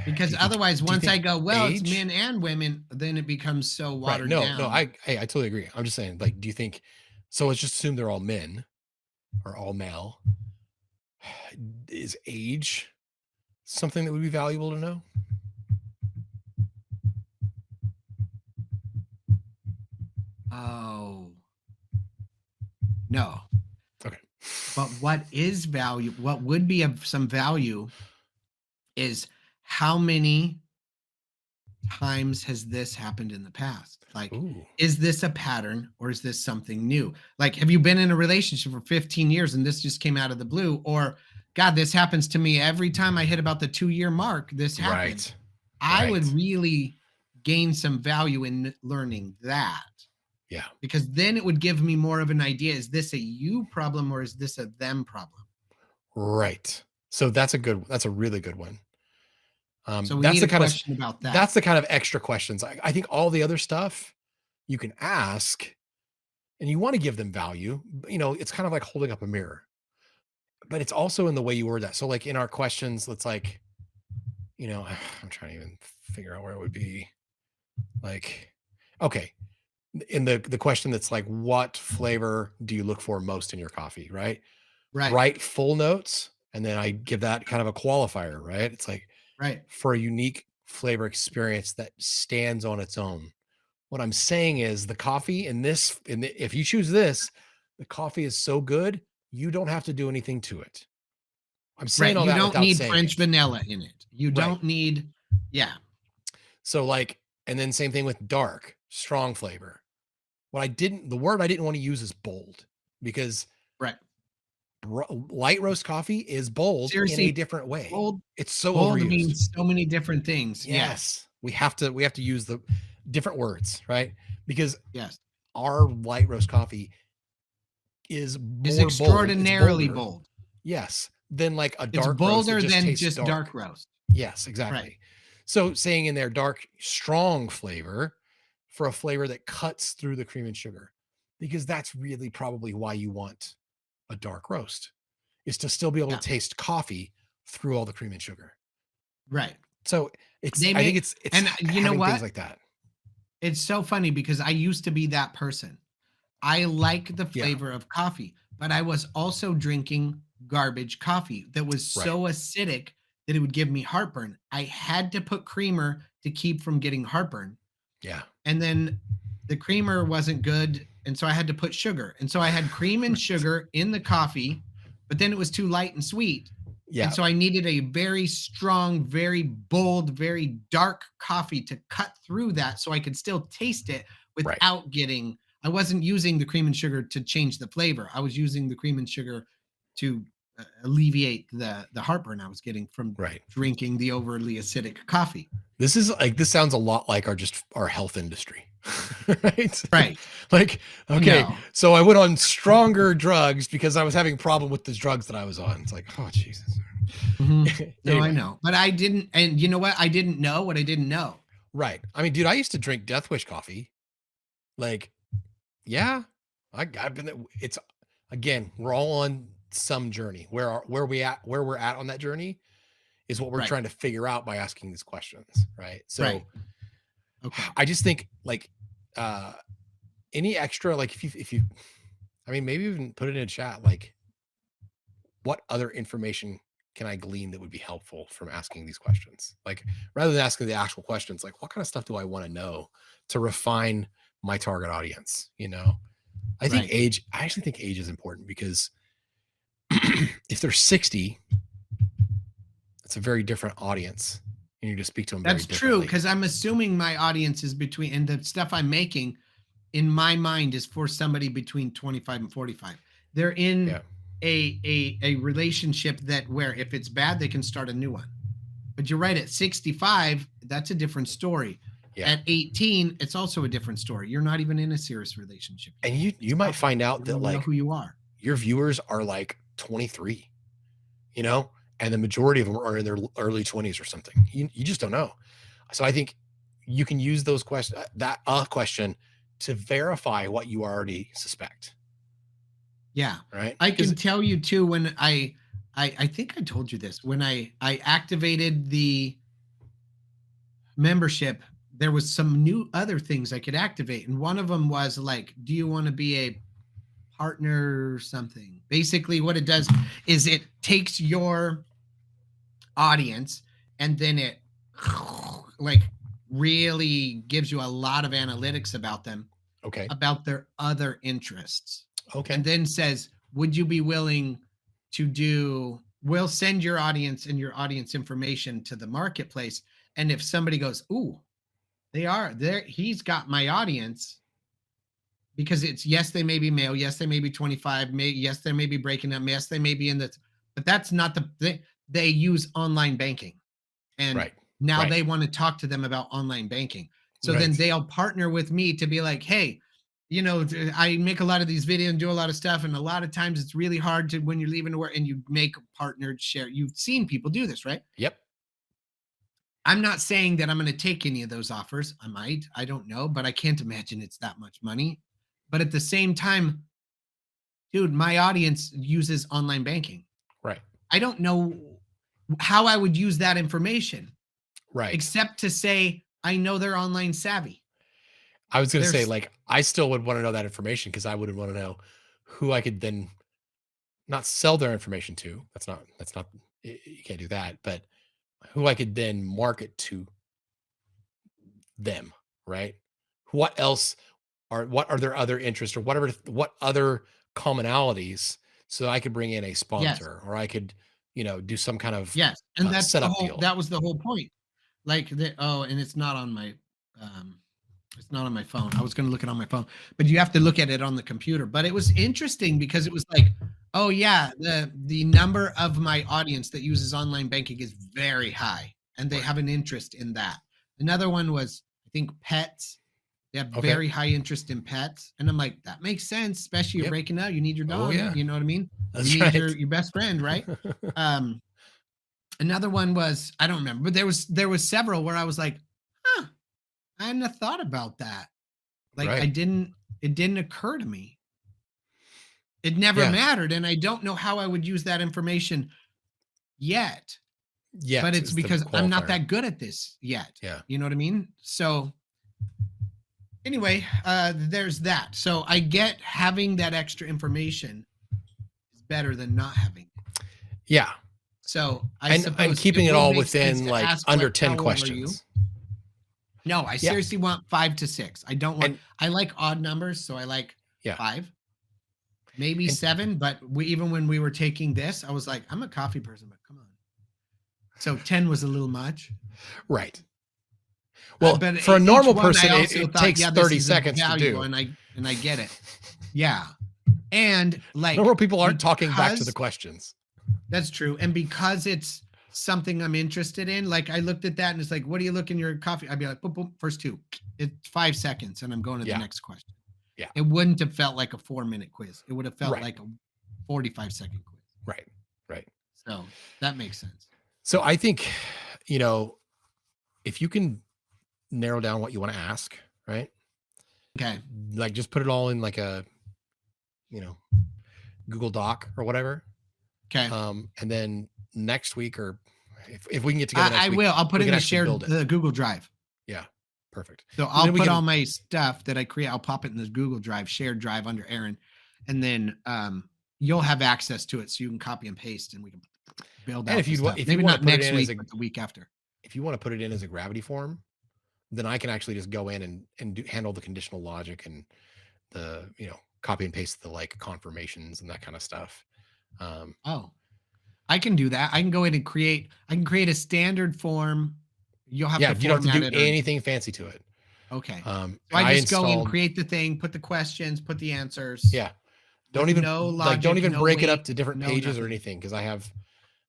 Because otherwise, once I go, well, it's men and women, then it becomes so watered down. No, I totally agree. I'm just saying, like, do you think, so let's just assume they're all men or all male. Is age something that would be valuable to know? Oh, no. Okay. But what would be of some value is how many times has this happened in the past? Like, is this a pattern or is this something new? Like, have you been in a relationship for 15 years and this just came out of the blue? Or, God, this happens to me every time I hit about the 2-year mark. This happens. I would really gain some value in learning that. Yeah. Because then it would give me more of an idea. Is this a you problem or is this a them problem? Right. So that's a really good one. So that's the kind of about that. That's the kind of extra questions. I think all the other stuff you can ask and you want to give them value. It's kind of like holding up a mirror, but it's also in the way you word that. So like in our questions, let's like, I'm trying to even figure out where it would be. Like, okay. In the question that's like, what flavor do you look for most in your coffee, right? Right. Bright, full notes. And then I give that kind of a qualifier, right? It's like, Right. for a unique flavor experience that stands on its own. What I'm saying is the coffee if you choose this, the coffee is so good, you don't have to do anything to it. I'm saying Right. all You that don't without need saying French it. vanilla in it. You Right. don't need, yeah. So like, and then same thing with dark, strong flavor. The word I didn't want to use is bold, because Right. light roast coffee is bold in Seriously, a different way. bold, It's so bold overused. means so many different things. Yes. We have to use the different words, right? Because Yes. our light roast coffee is more extraordinarily bold. Yes. Than like a It's dark roast. bolder It than tastes just dark roast. Yes, exactly. Right. So saying in there dark, strong flavor for a flavor that cuts through the cream and sugar, because that's really probably why you want a dark roast, is to still be able to taste coffee through all the cream and sugar. Right. So I think it's and you know what? Things like that. It's so funny because I used to be that person. I like the flavor of coffee, but I was also drinking garbage coffee that was so acidic that it would give me heartburn. I had to put creamer to keep from getting heartburn. Yeah. And then the creamer wasn't good, and so I had to put sugar. And so I had cream and sugar in the coffee, but then it was too light and sweet. Yeah. And so I needed a very strong, very bold, very dark coffee to cut through that so I could still taste it without getting, I wasn't using the cream and sugar to change the flavor. I was using the cream and sugar to alleviate the heartburn I was getting from drinking the overly acidic coffee. This sounds a lot like our health industry. Right. Like, okay, so I went on stronger drugs because I was having a problem with the drugs that I was on. It's like, oh Jesus. Mm-hmm. No, I know, but I didn't. And you know what? I didn't know what I didn't know. Right. I mean, dude, I used to drink Death Wish coffee. Like, yeah, I've been. It's again, we're all on some journey. Where we're at on that journey is what we're trying to figure out by asking these questions, right? So, I just think like any extra, like if you, I mean, maybe even put it in a chat, like what other information can I glean that would be helpful from asking these questions? Like rather than asking the actual questions, like what kind of stuff do I want to know to refine my target audience? You know, I actually think age is important, because if they're 60, it's a very different audience. You need to speak to them. That's true, because I'm assuming my audience is between, and the stuff I'm making in my mind is for somebody between 25 and 45. They're in a relationship that where if it's bad, they can start a new one. But you're right, at 65, that's a different story. Yeah. At 18, it's also a different story. You're not even in a serious relationship. And you might find out that like who you are. Your viewers are like 23, you know, and the majority of them are in their early 20s or something. You just don't know. So I think you can use those questions, that question, to verify what you already suspect. Yeah. Right. I can tell you too, when I think I told you this, when I activated the membership, there was some new other things I could activate. And one of them was like, do you want to be a partner or something? Basically what it does is it takes your audience and then it like really gives you a lot of analytics about them. Okay. About their other interests. Okay. And then says, would you be willing to we'll send your audience and your audience information to the marketplace. And if somebody goes, ooh, they are there, he's got my audience, because it's, yes, they may be male. Yes, they may be 25. Yes, they may be breaking up. Yes, they may be in this, but that's not they use online banking. And now they want to talk to them about online banking. So then they'll partner with me to be like, hey, you know, I make a lot of these videos and do a lot of stuff. And a lot of times it's really hard to, when you're leaving to work and you make partnered share. You've seen people do this, right? Yep. I'm not saying that I'm going to take any of those offers. I might, I don't know, but I can't imagine it's that much money. But at the same time, dude, my audience uses online banking. Right. I don't know how I would use that information. Right. Except to say, I know they're online savvy. I was going to say, like, I still would want to know that information because I would want to know who I could then not sell their information to. That's not, you can't do that, but who I could then market to them, right? What else what are their other interests or whatever, what other commonalities, so I could bring in a sponsor or I could, do some kind of and that's the setup whole deal. that was the whole point. Like and it's not on my phone. I was going to look it on my phone, but you have to look at it on the computer. But it was interesting because it was like, oh yeah, the number of my audience that uses online banking is very high, and they have an interest in that. Another one was, I think, pets. They have very high interest in pets, and I'm like, that makes sense, especially you're breaking out. You need your dog. You know what I mean? That's you need your best friend, right? Another one was, I don't remember, but there was several where I was like, huh, I hadn't thought about that. Like it didn't occur to me. It never mattered, and I don't know how I would use that information yet. Yeah, but it's because I'm not that good at this yet. Yeah, you know what I mean? So anyway, there's that. So I get having that extra information is better than not having it. Yeah. So I suppose and keeping it all within like under 10 questions. No, I seriously want 5 to 6. I don't want. I like odd numbers, so I like 5, maybe 7. But even when we were taking this, I was like, I'm a coffee person, but come on. So 10 was a little much, right? Well, but for a normal person, it takes 30 seconds to do, and I get it. Yeah, and like normal people aren't talking back to the questions. That's true, and because it's something I'm interested in, like I looked at that and it's like, what do you look in your coffee? I'd be like, boom, boom, first 2. It's 5 seconds, and I'm going to the next question. Yeah, it wouldn't have felt like a 4-minute quiz. It would have felt like a 45-second quiz. Right. So that makes sense. So I think, if you can narrow down what you want to ask, right? Okay. Like just put it all in like a, Google Doc or whatever. Okay. And then next week, or if we can get together next week, I'll put it in the Google Drive. Yeah. Perfect. So I'll put all my stuff that I create. I'll pop it in the Google Drive, shared drive under Aaron. And then you'll have access to it. So you can copy and paste and we can build out. And if you maybe not next week, but the week after. If you want to put it in as a gravity form, then I can actually just go in and handle the conditional logic and the, copy and paste the like confirmations and that kind of stuff. I can do that. I can go in and create a standard form. You'll have to you don't have to do anything fancy to it. Okay. So I just go in, create the thing, put the questions, put the answers. Yeah. Don't even break it up to different pages or anything, because I have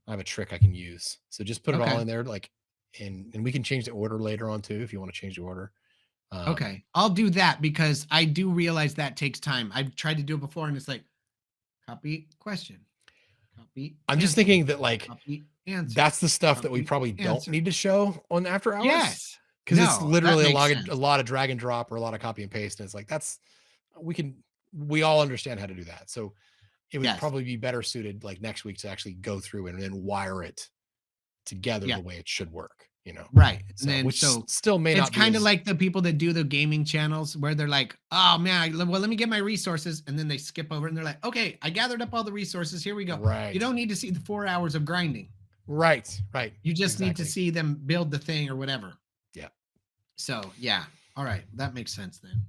a trick I can use. So just put it all in there, like, and we can change the order later on too if you want to change the order. Okay, I'll do that because I do realize that takes time. I've tried to do it before, and it's like copy question, copy. I'm just thinking that like that's the stuff copy, that we probably don't need to show on After Hours. Yes, because it's literally a lot of drag and drop or a lot of copy and paste, and it's like we all understand how to do that. So it would probably be better suited like next week to actually go through and then wire it together the way it should work, right? So, and then still may not. It's kind of like the people that do the gaming channels where they're like, oh man, well, let me get my resources, and then they skip over and they're like, okay, I gathered up all the resources, here we go. Right. You don't need to see the 4 hours of grinding. Right. You just need to see them build the thing or whatever. Yeah. So all right, that makes sense then.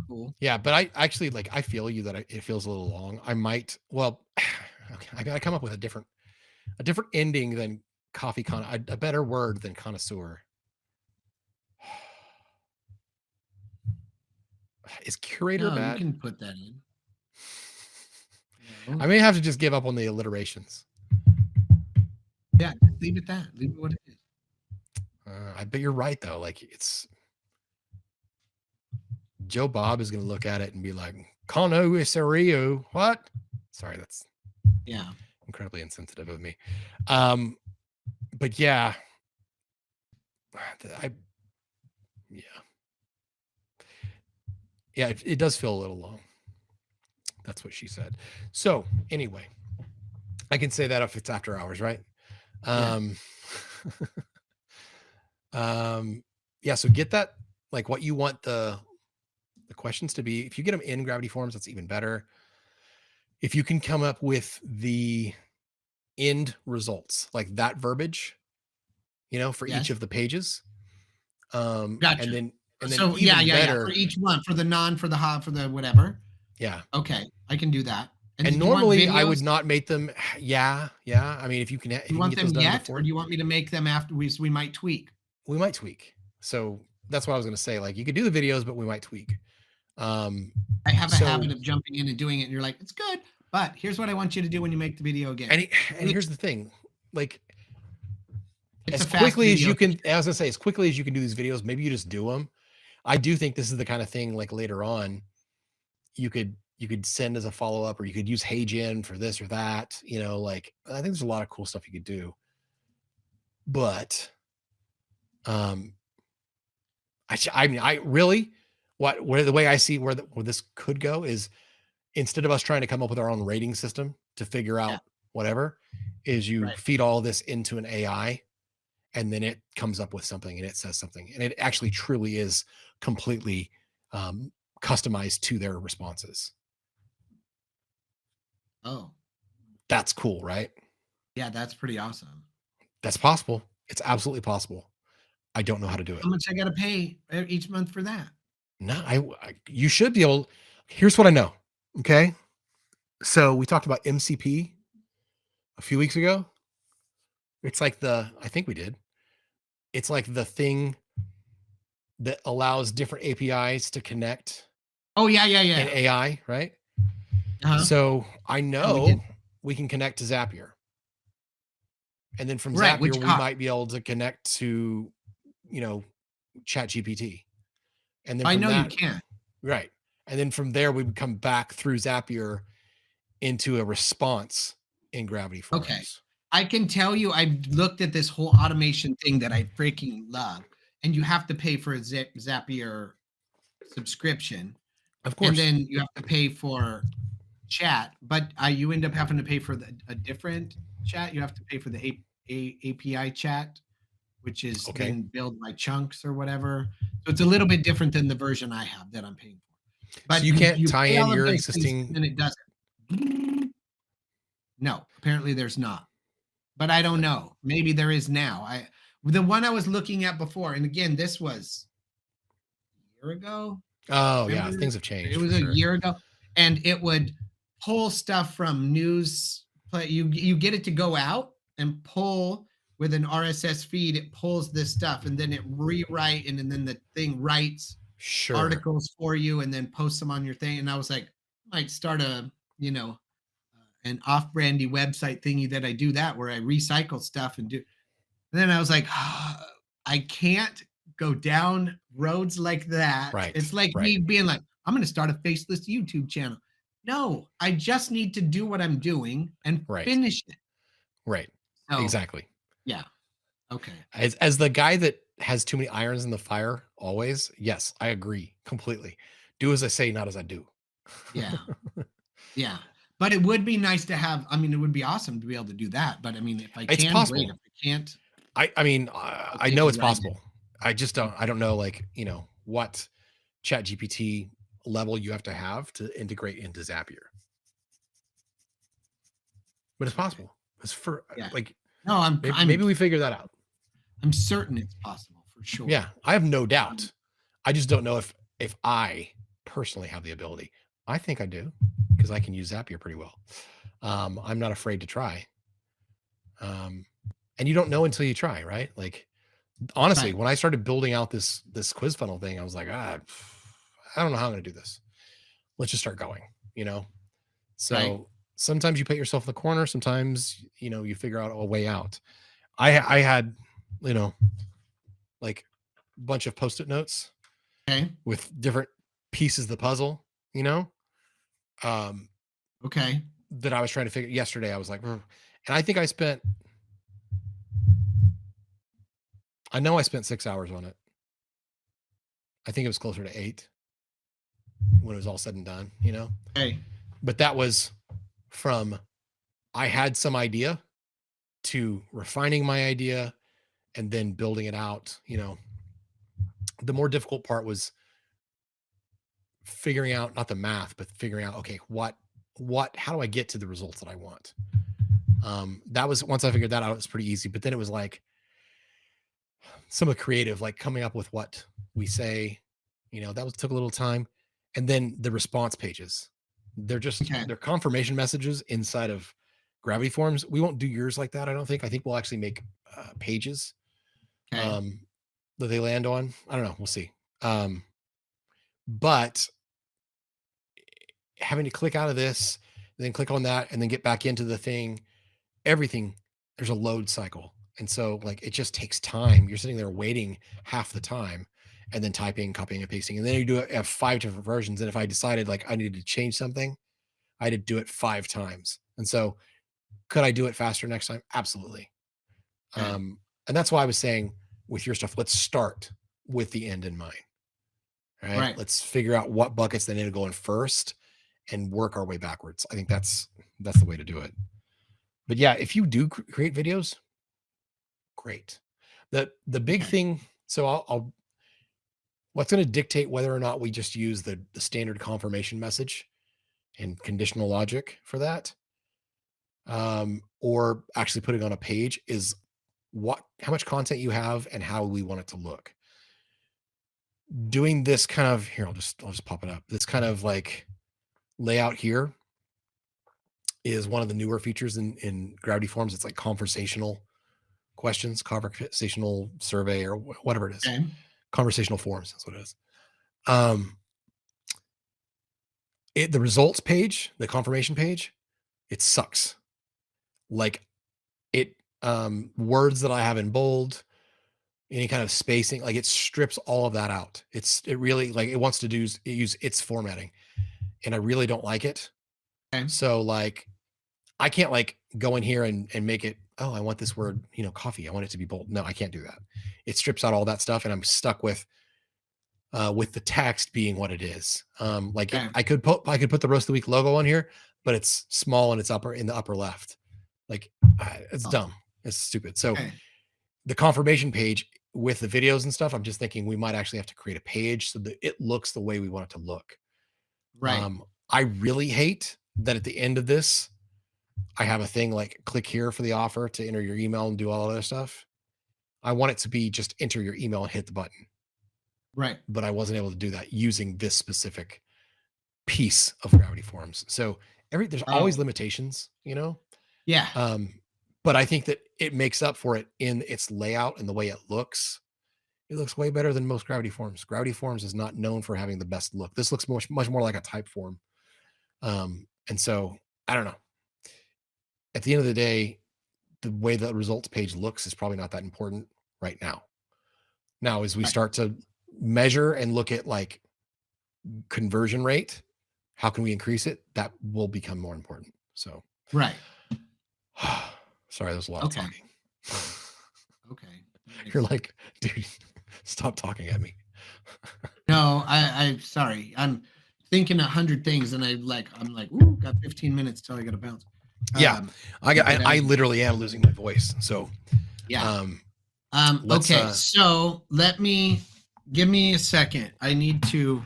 Cool. Yeah, but I actually I feel you that it feels a little long. I might, I gotta come up with a different ending than coffee a better word than connoisseur. Is curator bad? You can put that in. I may have to just give up on the alliterations. Yeah, leave it that. Leave it what it is. I bet you're right though. Like it's Joe Bob is going to look at it and be like, "Connoisseur, what?" Sorry, that's incredibly insensitive of me. But yeah, it does feel a little long. That's what she said. So anyway, I can say that if it's After Hours, right? Yeah. So get that, like what you want the questions to be. If you get them in Gravity Forms, that's even better. If you can come up with the end results, like that verbiage, for each of the pages. Gotcha. And then So even better, for each one, for the non, for the hot, for the whatever. Yeah. Okay, I can do that. And normally I would not make them. Yeah. I mean, if you can, you want them yet, or do you want me to make them after we might tweak? We might tweak. So that's what I was going to say. Like you could do the videos, but we might tweak. I have a habit of jumping in and doing it, and you're like, it's good, but here's what I want you to do when you make the video again. And here's the thing, like as quickly as you can, I was gonna say, as quickly as you can do these videos, maybe you just do them. I do think this is the kind of thing, like later on, you could send as a follow-up, or you could use HeyGen for this or that, like I think there's a lot of cool stuff you could do. But I mean, I really, where the way I see where this could go is, instead of us trying to come up with our own rating system to figure out whatever, is you feed all this into an AI, and then it comes up with something, and it says something, and it actually truly is completely customized to their responses. Oh, that's cool, right? Yeah, that's pretty awesome. That's possible. It's absolutely possible. I don't know how to do it. How much I got to pay each month for that? No, you should be able. Here's what I know. Okay. So we talked about MCP a few weeks ago. It's like I think we did. It's like the thing that allows different APIs to connect. Oh, yeah. And AI, right? So I know we can connect to Zapier. And then from Zapier, we might be able to connect to, ChatGPT. And then I know you can. Right. And then from there, we would come back through Zapier into a response in Gravity Forms. Okay. I can tell you, I've looked at this whole automation thing that I freaking love, and you have to pay for a Zapier subscription. Of course. And then you have to pay for chat, but you end up having to pay for a different chat. You have to pay for the API chat, which is then billed by chunks or whatever. So it's a little bit different than the version I have that I'm paying for. But so you can't tie in your existing. And it doesn't. No, apparently there's not. But I don't know. Maybe there is now. The one I was looking at before, and again, this was a year ago. Oh, remember? Yeah, things have changed. It was a year ago, and it would pull stuff from news. You get it to go out and pull with an RSS feed. It pulls this stuff, and then it rewrite, and then the thing writes articles for you, and then posts them on your thing. And I was like, I might start an off-brandy website thingy that I do that, where I recycle stuff and do. And then I was like, I can't go down roads like that. Right. It's like me being like, I'm going to start a faceless YouTube channel. No, I just need to do what I'm doing and finish it. Right. So, exactly. Yeah. Okay. As the guy that has too many irons in the fire always, yes, I agree completely. Do as I say, not as I do. Yeah. Yeah. But it would be nice to have. I mean, it would be awesome to be able to do that. But I mean, if I can, it's possible. Great. If I can't, I know it's possible. I just don't. I don't know, like, what ChatGPT level you have to integrate into Zapier. But it's possible. It's no. Maybe we figure that out. I'm certain it's possible for sure. Yeah, I have no doubt. I just don't know if I personally have the ability. I think I do, because I can use Zapier pretty well. I'm not afraid to try. And you don't know until you try, right? Like, honestly, when I started building out this quiz funnel thing, I was like, I don't know how I'm going to do this. Let's just start going, So sometimes you put yourself in the corner. Sometimes, you figure out a way out. I had, like a bunch of Post-it notes with different pieces of the puzzle, that I was trying to figure yesterday. I was like, and I think I spent 6 hours on it. I think it was closer to 8 when it was all said and done, but that was from, I had some idea to refining my idea and then building it out, The more difficult part was figuring out, not the math, but figuring out, okay, how do I get to the results that I want? That was, once I figured that out, it was pretty easy. But then it was like some of the creative, like coming up with what we say, took a little time. And then the response pages, they're confirmation messages inside of Gravity Forms. We won't do yours like that, I don't think. I think we'll actually make pages that they land on. I don't know. We'll see. But having to click out of this, then click on that, and then get back into the thing, everything, there's a load cycle. And so like, it just takes time. You're sitting there waiting half the time and then typing, copying and pasting. And then you have 5 different versions. And if I decided like I needed to change something, I had to do it 5 times. And so could I do it faster next time? Absolutely. And that's why I was saying with your stuff, let's start with the end in mind. Right. Let's figure out what buckets they need to go in first and work our way backwards. I think that's the way to do it. But yeah, if you do create videos, great. The big thing, so I'll what's going to dictate whether or not we just use the standard confirmation message and conditional logic for that, or actually putting on a page, is how much content you have and how we want it to look. Doing this kind of here, I'll just pop it up. This kind of like layout here is one of the newer features in Gravity Forms. It's like conversational questions, conversational survey, or whatever it is. Conversational forms, that's what it is. The results page, the confirmation page, it sucks. Like it, words that I have in bold, any kind of spacing, like it strips all of that out. It really, like, it wants to use its formatting, and I really don't like it. So like, I can't like go in here and make it, oh, I want this word, coffee, I want it to be bold. No, I can't do that. It strips out all that stuff, and I'm stuck with the text being what it is. I could put the Roast of the Week logo on here, but it's small and it's in the upper left. Like, it's dumb. It's stupid. So the confirmation page with the videos and stuff, I'm just thinking we might actually have to create a page so that it looks the way we want it to look. Right. I really hate that at the end of this, I have a thing like click here for the offer to enter your email and do all that other stuff. I want it to be just enter your email and hit the button. Right. But I wasn't able to do that using this specific piece of Gravity Forms. So there's always limitations, Yeah. But I think that it makes up for it in its layout and the way it looks. It looks way better than most Gravity Forms. Gravity Forms is not known for having the best look. This looks much more like a type form. And so I don't know. At the end of the day, the way the results page looks is probably not that important right now. Now, as we start to measure and look at like conversion rate, how can we increase it? That will become more important. So, right. Sorry, there's a lot of talking. Okay. You're like, dude, stop talking at me. No, I'm sorry. I'm thinking 100 things, and I'm like, ooh, got 15 minutes till I got to bounce. Yeah, I literally am losing my voice. So yeah. Okay, so give me a second. I need to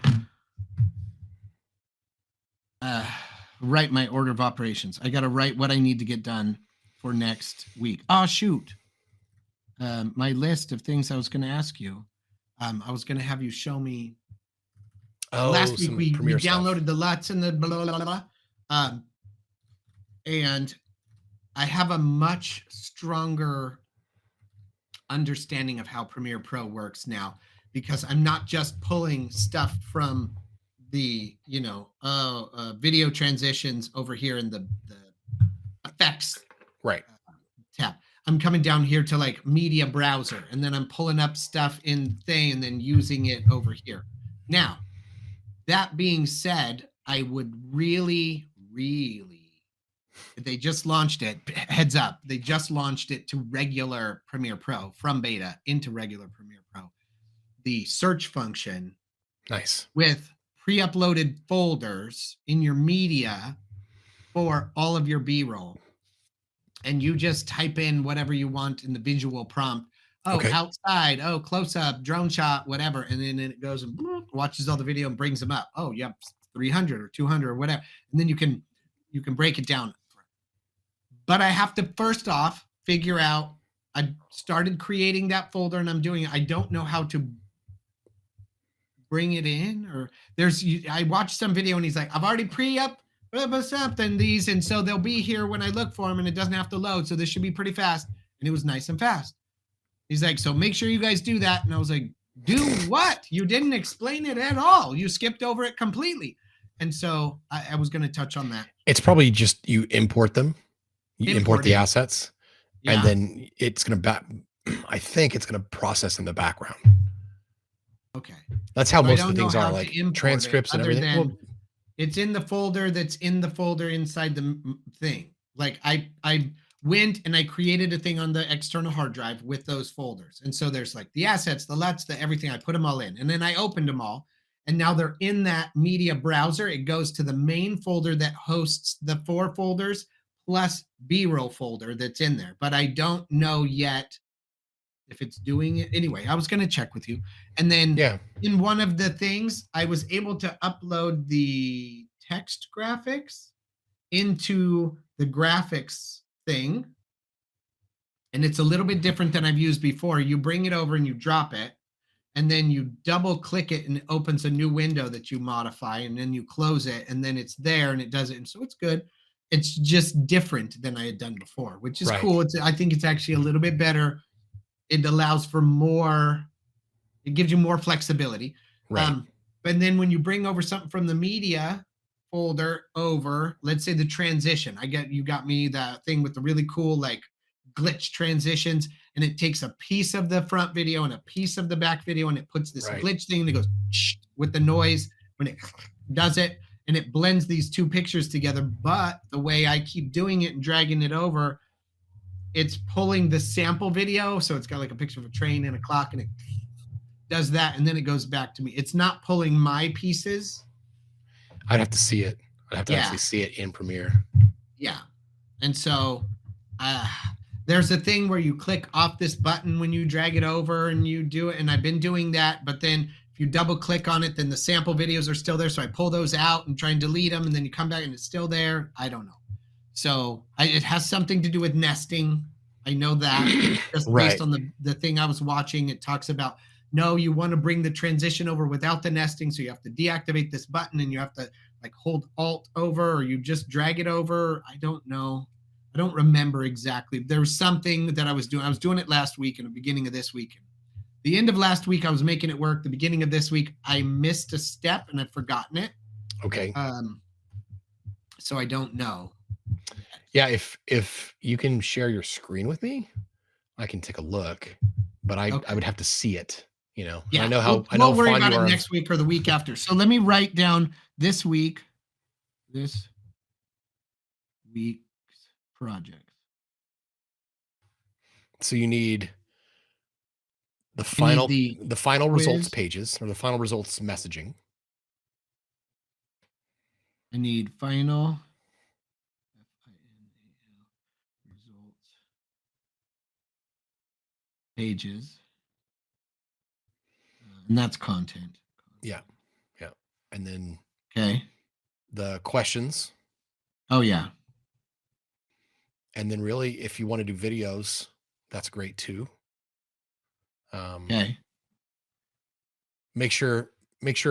write my order of operations. I got to write what I need to get done for next week. Oh, shoot. My list of things I was going to ask you. I was going to have you show me. Last week we downloaded the LUTs and the blah, blah, blah, blah. And I have a much stronger understanding of how Premiere Pro works now, because I'm not just pulling stuff from the, video transitions over here in the effects tab. I'm coming down here to like media browser, and then I'm pulling up stuff in thing and then using it over here. Now, that being said, I would really, they just launched it. Heads up. They just launched it to regular Premiere Pro, from beta into regular Premiere Pro. The search function. Nice. With pre-uploaded folders in your media for all of your B-roll. And you just type in whatever you want in the visual prompt Oh, outside. Oh, close up, drone shot, whatever. And then it goes and watches all the video and brings them up. Oh, you have 300 or 200 or whatever. And then you can break it down. But I have to first off figure out, I started creating that folder and I'm doing it. I don't know how to bring it in, or I watched some video and he's like, I've already pre-up something these, and so they'll be here when I look for them and it doesn't have to load. So this should be pretty fast. And it was nice and fast. He's like, so make sure you guys do that. And I was like, do what? You didn't explain it at all. You skipped over it completely. And so I was going to touch on that. It's probably just you import them. You import the assets, and then it's going to I think it's going to process in the background. Okay. That's how most of the things are, like transcripts and everything. Well, it's in the folder that's in the folder inside the thing. Like I went and I created a thing on the external hard drive with those folders. And so there's like the assets, the LUTs, the everything. I put them all in, and then I opened them all. And now they're in that media browser. It goes to the main folder that hosts the 4 folders plus B-roll folder that's in there. But I don't know yet if it's doing it. Anyway, I was going to check with you. And then in one of the things, I was able to upload the text graphics into the graphics thing. And it's a little bit different than I've used before. You bring it over and you drop it, and then you double click it and it opens a new window that you modify, and then you close it, and then it's there and it does it. And so it's good. It's just different than I had done before, which is cool. I think it's actually a little bit better. It allows for more, it gives you more flexibility. Right. But then when you bring over something from the media folder over, let's say the transition, you got me that thing with the really cool, like glitch transitions, and it takes a piece of the front video and a piece of the back video, and it puts this glitch thing, and it goes with the noise when it does it, and it blends these 2 pictures together. But the way I keep doing it and dragging it over, it's pulling the sample video. So it's got like a picture of a train and a clock, and it does that, and then it goes back to me. It's not pulling my pieces. I'd have to see it. I'd have to actually see it in Premiere. Yeah. And so there's a thing where you click off this button when you drag it over and you do it. And I've been doing that, but then if you double click on it, then the sample videos are still there. So I pull those out and try and delete them, and then you come back and it's still there. I don't know. So it has something to do with nesting. I know that just based on the thing I was watching. It talks about, no, you want to bring the transition over without the nesting. So you have to deactivate this button, and you have to like hold Alt over, or you just drag it over. I don't know. I don't remember exactly. There was something that I was doing. I was doing it last week and the beginning of this week. The end of last week, I was making it work. The beginning of this week, I missed a step and I've forgotten it. Okay. So I don't know. Yeah, if you can share your screen with me, I can take a look. But I would have to see it. You know. Yeah. I know how. We'll worry about it next week or the week after. So let me write down this week's projects. So you need the final results pages, or the final results messaging. I need final results pages, and that's content. Yeah. And then the questions. Oh yeah. And then really, if you want to do videos, that's great too. Make sure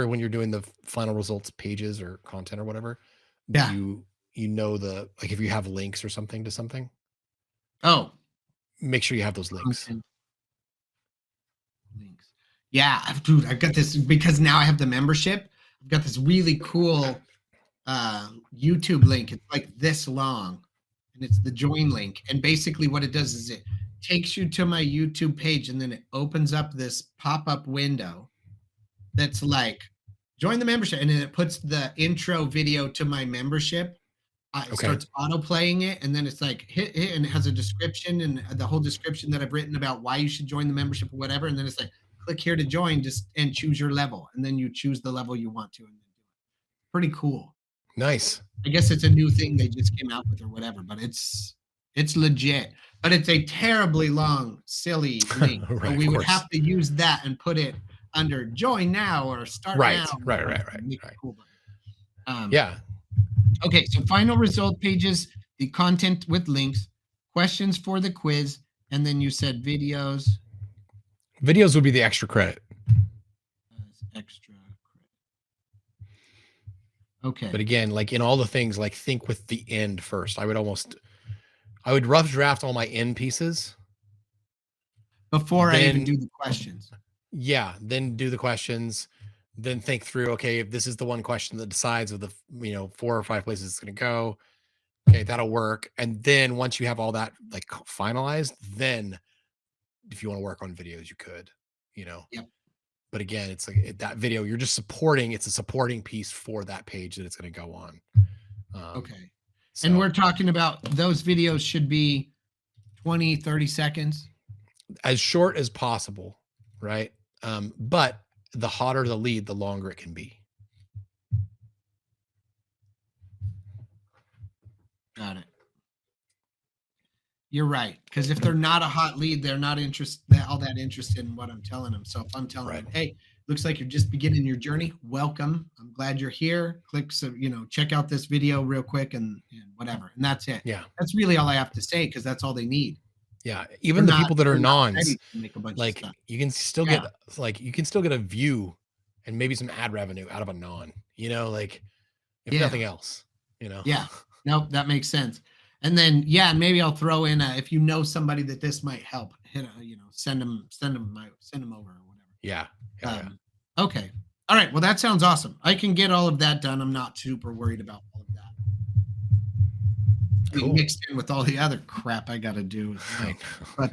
when you're doing the final results pages or content or whatever, you know if you have links or something to something. Oh, make sure you have those links. Links. Yeah, dude, I've got this because now I have the membership. I've got this really cool YouTube link. It's like this long, and it's the join link. And basically what it does is it takes you to my YouTube page, and then it opens up this pop-up window that's like, join the membership. And then it puts the intro video to my membership. It starts auto-playing it, and then it's like hit, and it has a description and the whole description that I've written about why you should join the membership or whatever. And then it's like, click here to join, and choose your level. And then you choose the level you want to. And then do it. Pretty cool. Nice. I guess it's a new thing they just came out with or whatever, but it's legit. But it's a terribly long, silly link. Right, so we would have to use that and put it under join now or start now. Right. Cool yeah. Okay, so final result pages, the content with links, questions for the quiz, and then you said videos. Videos would be the extra credit. Extra credit. Okay. But again, like in all the things, like think with the end first. I would rough draft all my end pieces before I even do the questions. Yeah, then do the questions, then think through, okay, if this is the one question that decides of the 4 or 5 places it's going to go, okay, that'll work. And then once you have all that like finalized, then if you want to work on videos, you could, Yep. But again, it's like that video, you're just supporting, it's a supporting piece for that page that it's going to go on. Okay. So, and we're talking about those videos should be 20, 30 seconds. As short as possible, right? But the hotter the lead, the longer it can be. Got it. You're right. Because if they're not a hot lead, they're not all that interested in what I'm telling them. So if I'm telling them, hey, looks like you're just beginning your journey, welcome. I'm glad you're here. Click, so check out this video real quick and whatever. And that's it. Yeah. That's really all I have to say because that's all they need. Yeah. Even the people that are nons, like you can still get a view and maybe some ad revenue out of a non, like if nothing else, Yeah. Nope. That makes sense. And then, maybe I'll throw in if you know somebody that this might help, send them over or whatever. Yeah. Okay. All right. Well, that sounds awesome. I can get all of that done. I'm not super worried about all of that. Cool. Mixed in with all the other crap I got to do. But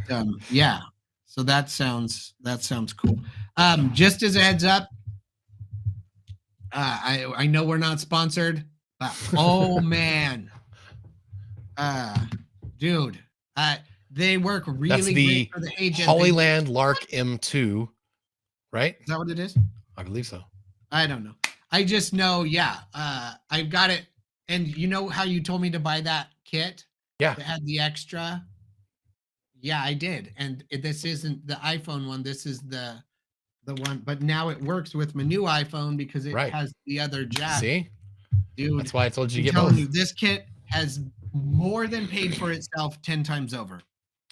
so that sounds cool. Just as a heads up, I know we're not sponsored, but oh man. Dude, they work really great for the agent. Hollyland Lark M2, right? Is that what it is? I believe so. I don't know. I just know, I've got it. And you know how you told me to buy that kit? Yeah. That had the extra? Yeah, I did. And this isn't the iPhone one. This is the one. But now it works with my new iPhone because it has the other jack. See? Dude. That's why I told you to get both. This kit has more than paid for itself 10 times over.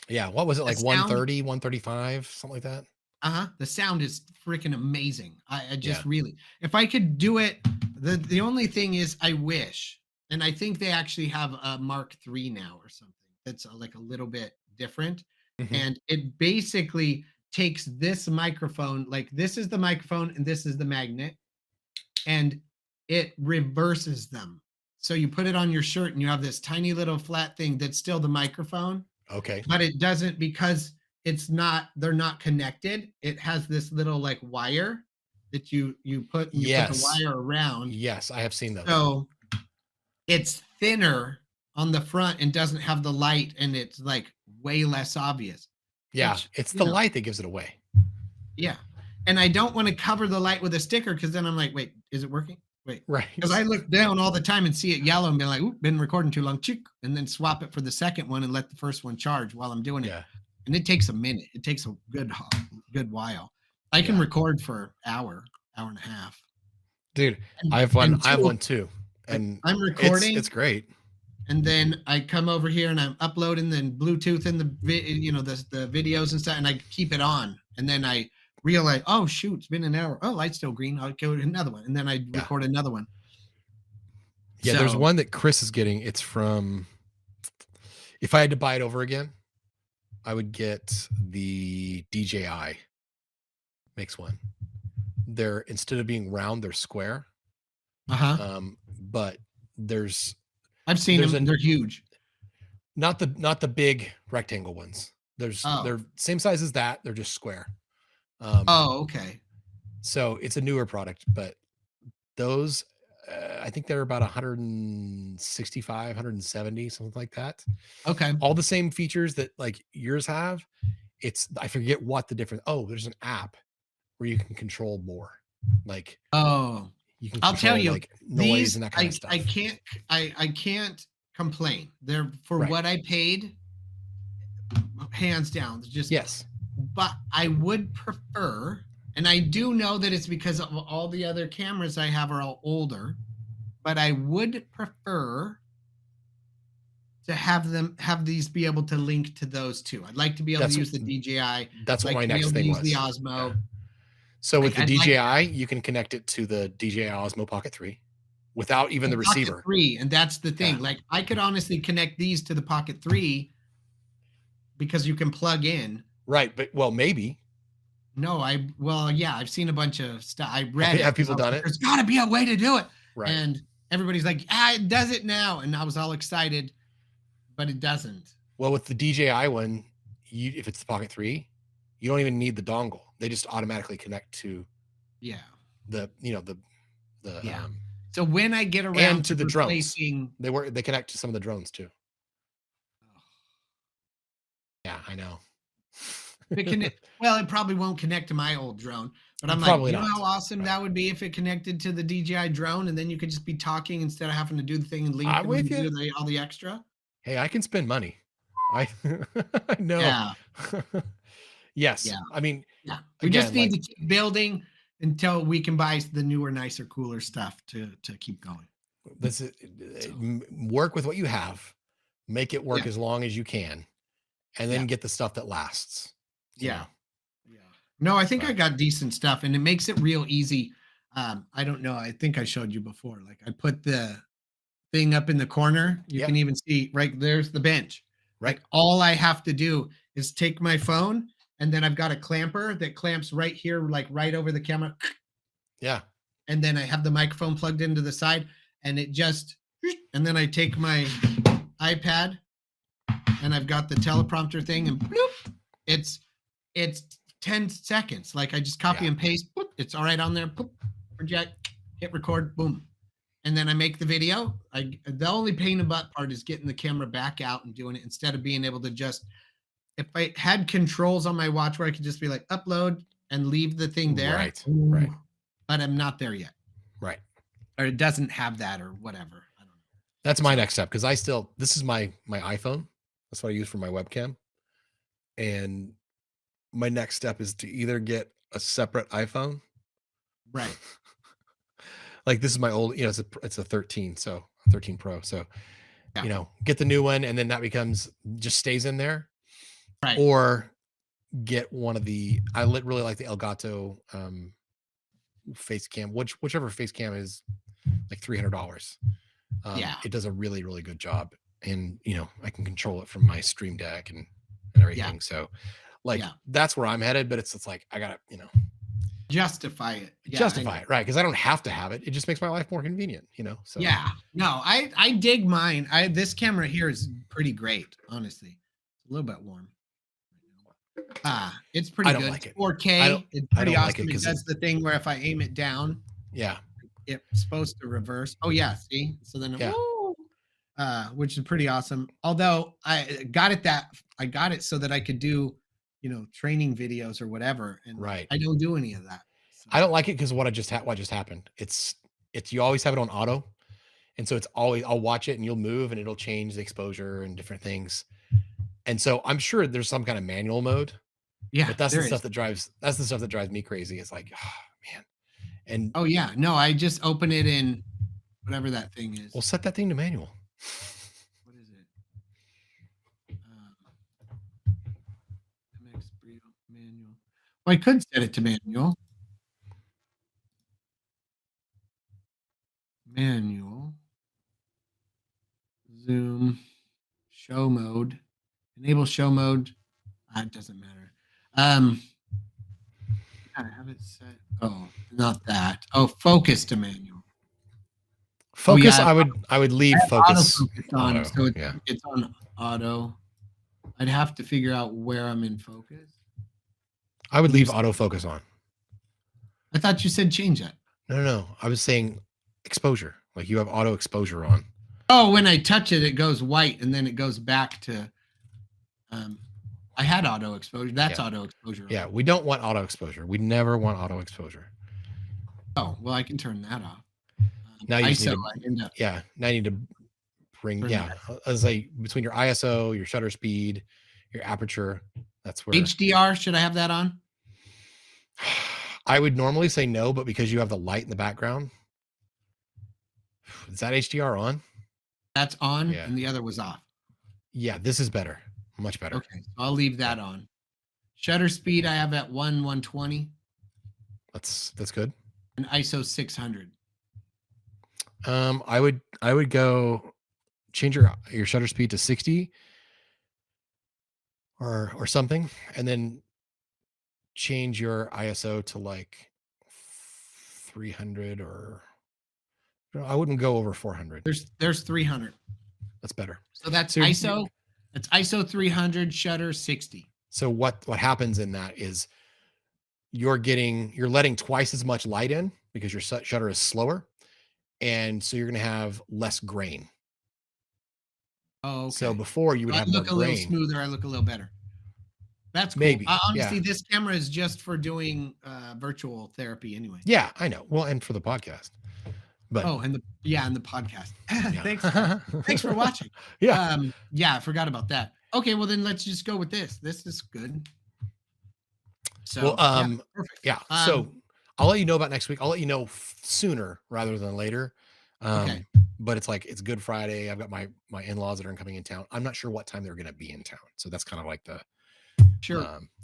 Yeah. What was it, like 130, 135, something like that? The sound is freaking amazing. I just really, if I could do it, the only thing is I wish, and I think they actually have a Mark III now or something that's like a little bit different. Mm-hmm. And it basically takes this microphone, like this is the microphone and this is the magnet, and it reverses them. So you put it on your shirt and you have this tiny little flat thing that's still the microphone. Okay. But it doesn't, because they're not connected. It has this little like wire that you put the wire around. Yes, I have seen those. So it's thinner on the front and doesn't have the light, and it's like way less obvious. Yeah, it's the light that gives it away. Yeah. And I don't want to cover the light with a sticker because then I'm like, wait, is it working? Wait, right. Because I look down all the time and see it yellow and be like, ooh, been recording too long, and then swap it for the second one and let the first one charge while I'm doing it. And it takes a minute. It takes a good while. I can record for hour and a half. Dude, I have one too. And I'm recording. It's great. And then I come over here and I'm uploading the Bluetooth and the videos and stuff, and I keep it on. And then I realize, oh shoot, it's been an hour. Oh, light's still green. I'll go to another one, and then I record another one. Yeah, there's one that Chris is getting. It's from. If I had to buy it over again, I would get the DJI. Makes one. They're, instead of being round, they're square. But I've seen them. They're huge. Not the big rectangle ones. They're same size as that. They're just square. Okay. So it's a newer product, but those, I think they're about 165, 170, something like that. Okay. All the same features that like yours have. I forget what the difference. Oh, there's an app where you can control more. Like, you can. I'll tell you, like noise and that kind of stuff. I can't complain. They're for what I paid. hands down. Just yes. But I would prefer, and I do know that it's because of all the other cameras I have are all older, but I would prefer to have these be able to link to those two. I'd like to be able to use the DJI. That's what my next thing was. The Osmo. Yeah. So with the DJI, you can connect it to the DJI Osmo Pocket 3 without even the receiver. Pocket 3, and that's the thing. Yeah. Like I could honestly connect these to the Pocket 3 because you can plug in. Right, but well, maybe. No, I've seen a bunch of stuff. I read. Have people done it? There's got to be a way to do it. Right. And everybody's like, it does it now, and I was all excited, but it doesn't. Well, with the DJI one, if it's the Pocket 3, you don't even need the dongle. They just automatically connect to. Yeah. The. Yeah. So when I get around to the drones, they connect to some of the drones too. Yeah, I know. It probably won't connect to my old drone, but I'm like, you know how awesome that would be if it connected to the DJI drone, and then you could just be talking instead of having to do the thing and link all the extra. Hey, I can spend money. I know. Yeah. Yes. Yeah. I mean, yeah. We just need to keep building until we can buy the newer, nicer, cooler stuff to keep going. This is work with what you have, make it work as long as you can, and then get the stuff that lasts. Yeah. Yeah. No, I think I got decent stuff, and it makes it real easy. I don't know. I think I showed you before. Like I put the thing up in the corner. You can even see right there's the bench. Right. Like all I have to do is take my phone, and then I've got a clamper that clamps right here, like right over the camera. Yeah. And then I have the microphone plugged into the side, and and then I take my iPad, and I've got the teleprompter thing, and bloop, it's 10 seconds. Like I just copy and paste. Boop, it's all right on there. Boop, project, hit record, boom. And then I make the video. The only pain in the butt part is getting the camera back out and doing it instead of being able to just, if I had controls on my watch where I could just be like upload and leave the thing there. Right. But I'm not there yet. Right. Or it doesn't have that or whatever. I don't know. That's my next step because this is my iPhone. That's what I use for my webcam. And my next step is to either get a separate iPhone. Right. Like this is my old, it's a 13, so 13 Pro. So, get the new one, and then that just stays in there. Right. Or get one of I really like the Elgato face cam, whichever face cam is like $300. It does a really, really good job. And, I can control it from my Stream Deck and everything. Yeah. So that's where I'm headed, but it's like, I gotta, justify it. Justify it, right? Because I don't have to have it. It just makes my life more convenient, So no, I dig mine. This camera here is pretty great, honestly. It's a little bit warm. It's pretty good. Like it. 4K. It's pretty awesome. It does the thing where if I aim it down, it's supposed to reverse. Oh yeah, see? So then which is pretty awesome. Although I got it so that I could do training videos or whatever, and I don't do any of that. So. I don't like it because what just happened. It's you always have it on auto, and so it's always I'll watch it and you'll move and it'll change the exposure and different things. And so I'm sure there's some kind of manual mode. Yeah, but that's the stuff that drives me crazy. It's like, oh man. And I just open it in whatever that thing is. Well, set that thing to manual. What is it? MX manual. Well, I could set it to manual. Manual. Zoom. Show mode. Enable show mode. It doesn't matter. I have it set. Oh, not that. Oh, focus to manual. Focus. I would leave focus on. So it's on auto. I'd have to figure out where I'm in focus. I would leave autofocus on. I thought you said change it. No. I was saying exposure. Like you have auto exposure on. Oh, when I touch it, it goes white and then it goes back to. I had auto exposure. That's auto exposure. Yeah, we don't want auto exposure. We never want auto exposure. Oh, well, I can turn that off. Now you now you need to bring as between your ISO, your shutter speed, your aperture. That's where HDR, should I have that on? I would normally say no, but because you have the light in the background, is that HDR on? That's on, and the other was off. Yeah, this is better. Much better. Okay, so I'll leave that on. Shutter speed I have at 120. That's good. And ISO 600. I would go change your shutter speed to 60 or something, and then change your ISO to like 300, or I wouldn't go over 400. There's 300. That's better. So that's ISO. That's ISO 300, shutter 60. So what happens in that is you're letting twice as much light in because your shutter is slower, and so you're going to have less grain. Oh, okay. So before you would have more grain. I look a little smoother. I look a little better. That's cool. Maybe. Honestly, this camera is just for doing virtual therapy anyway. Yeah, I know. Well, and for the podcast. But and the podcast. Thanks for watching. Yeah. I forgot about that. Okay, well then let's just go with this. This is good. So perfect. Yeah. So I'll let you know about next week. I'll let you know sooner rather than later. Okay. But it's Good Friday. I've got my in-laws that are coming in town. I'm not sure what time they're going to be in town. So that's kind of like the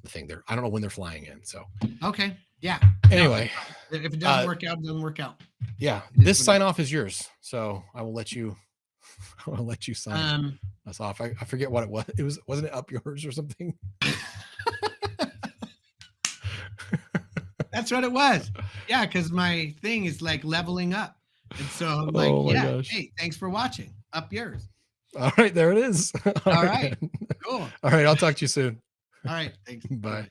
thing there. I don't know when they're flying in. So okay. Yeah. Anyway, if it doesn't work out, it doesn't work out. Yeah. This sign off is yours. So I will let you sign us off. I forget what it was. Wasn't it up yours or something? That's what it was. Yeah, because my thing is like leveling up. And so I'm like, gosh. Hey, thanks for watching. Up yours. All right, there it is. All right. Cool. All right, I'll talk to you soon. All right, thanks. Bye.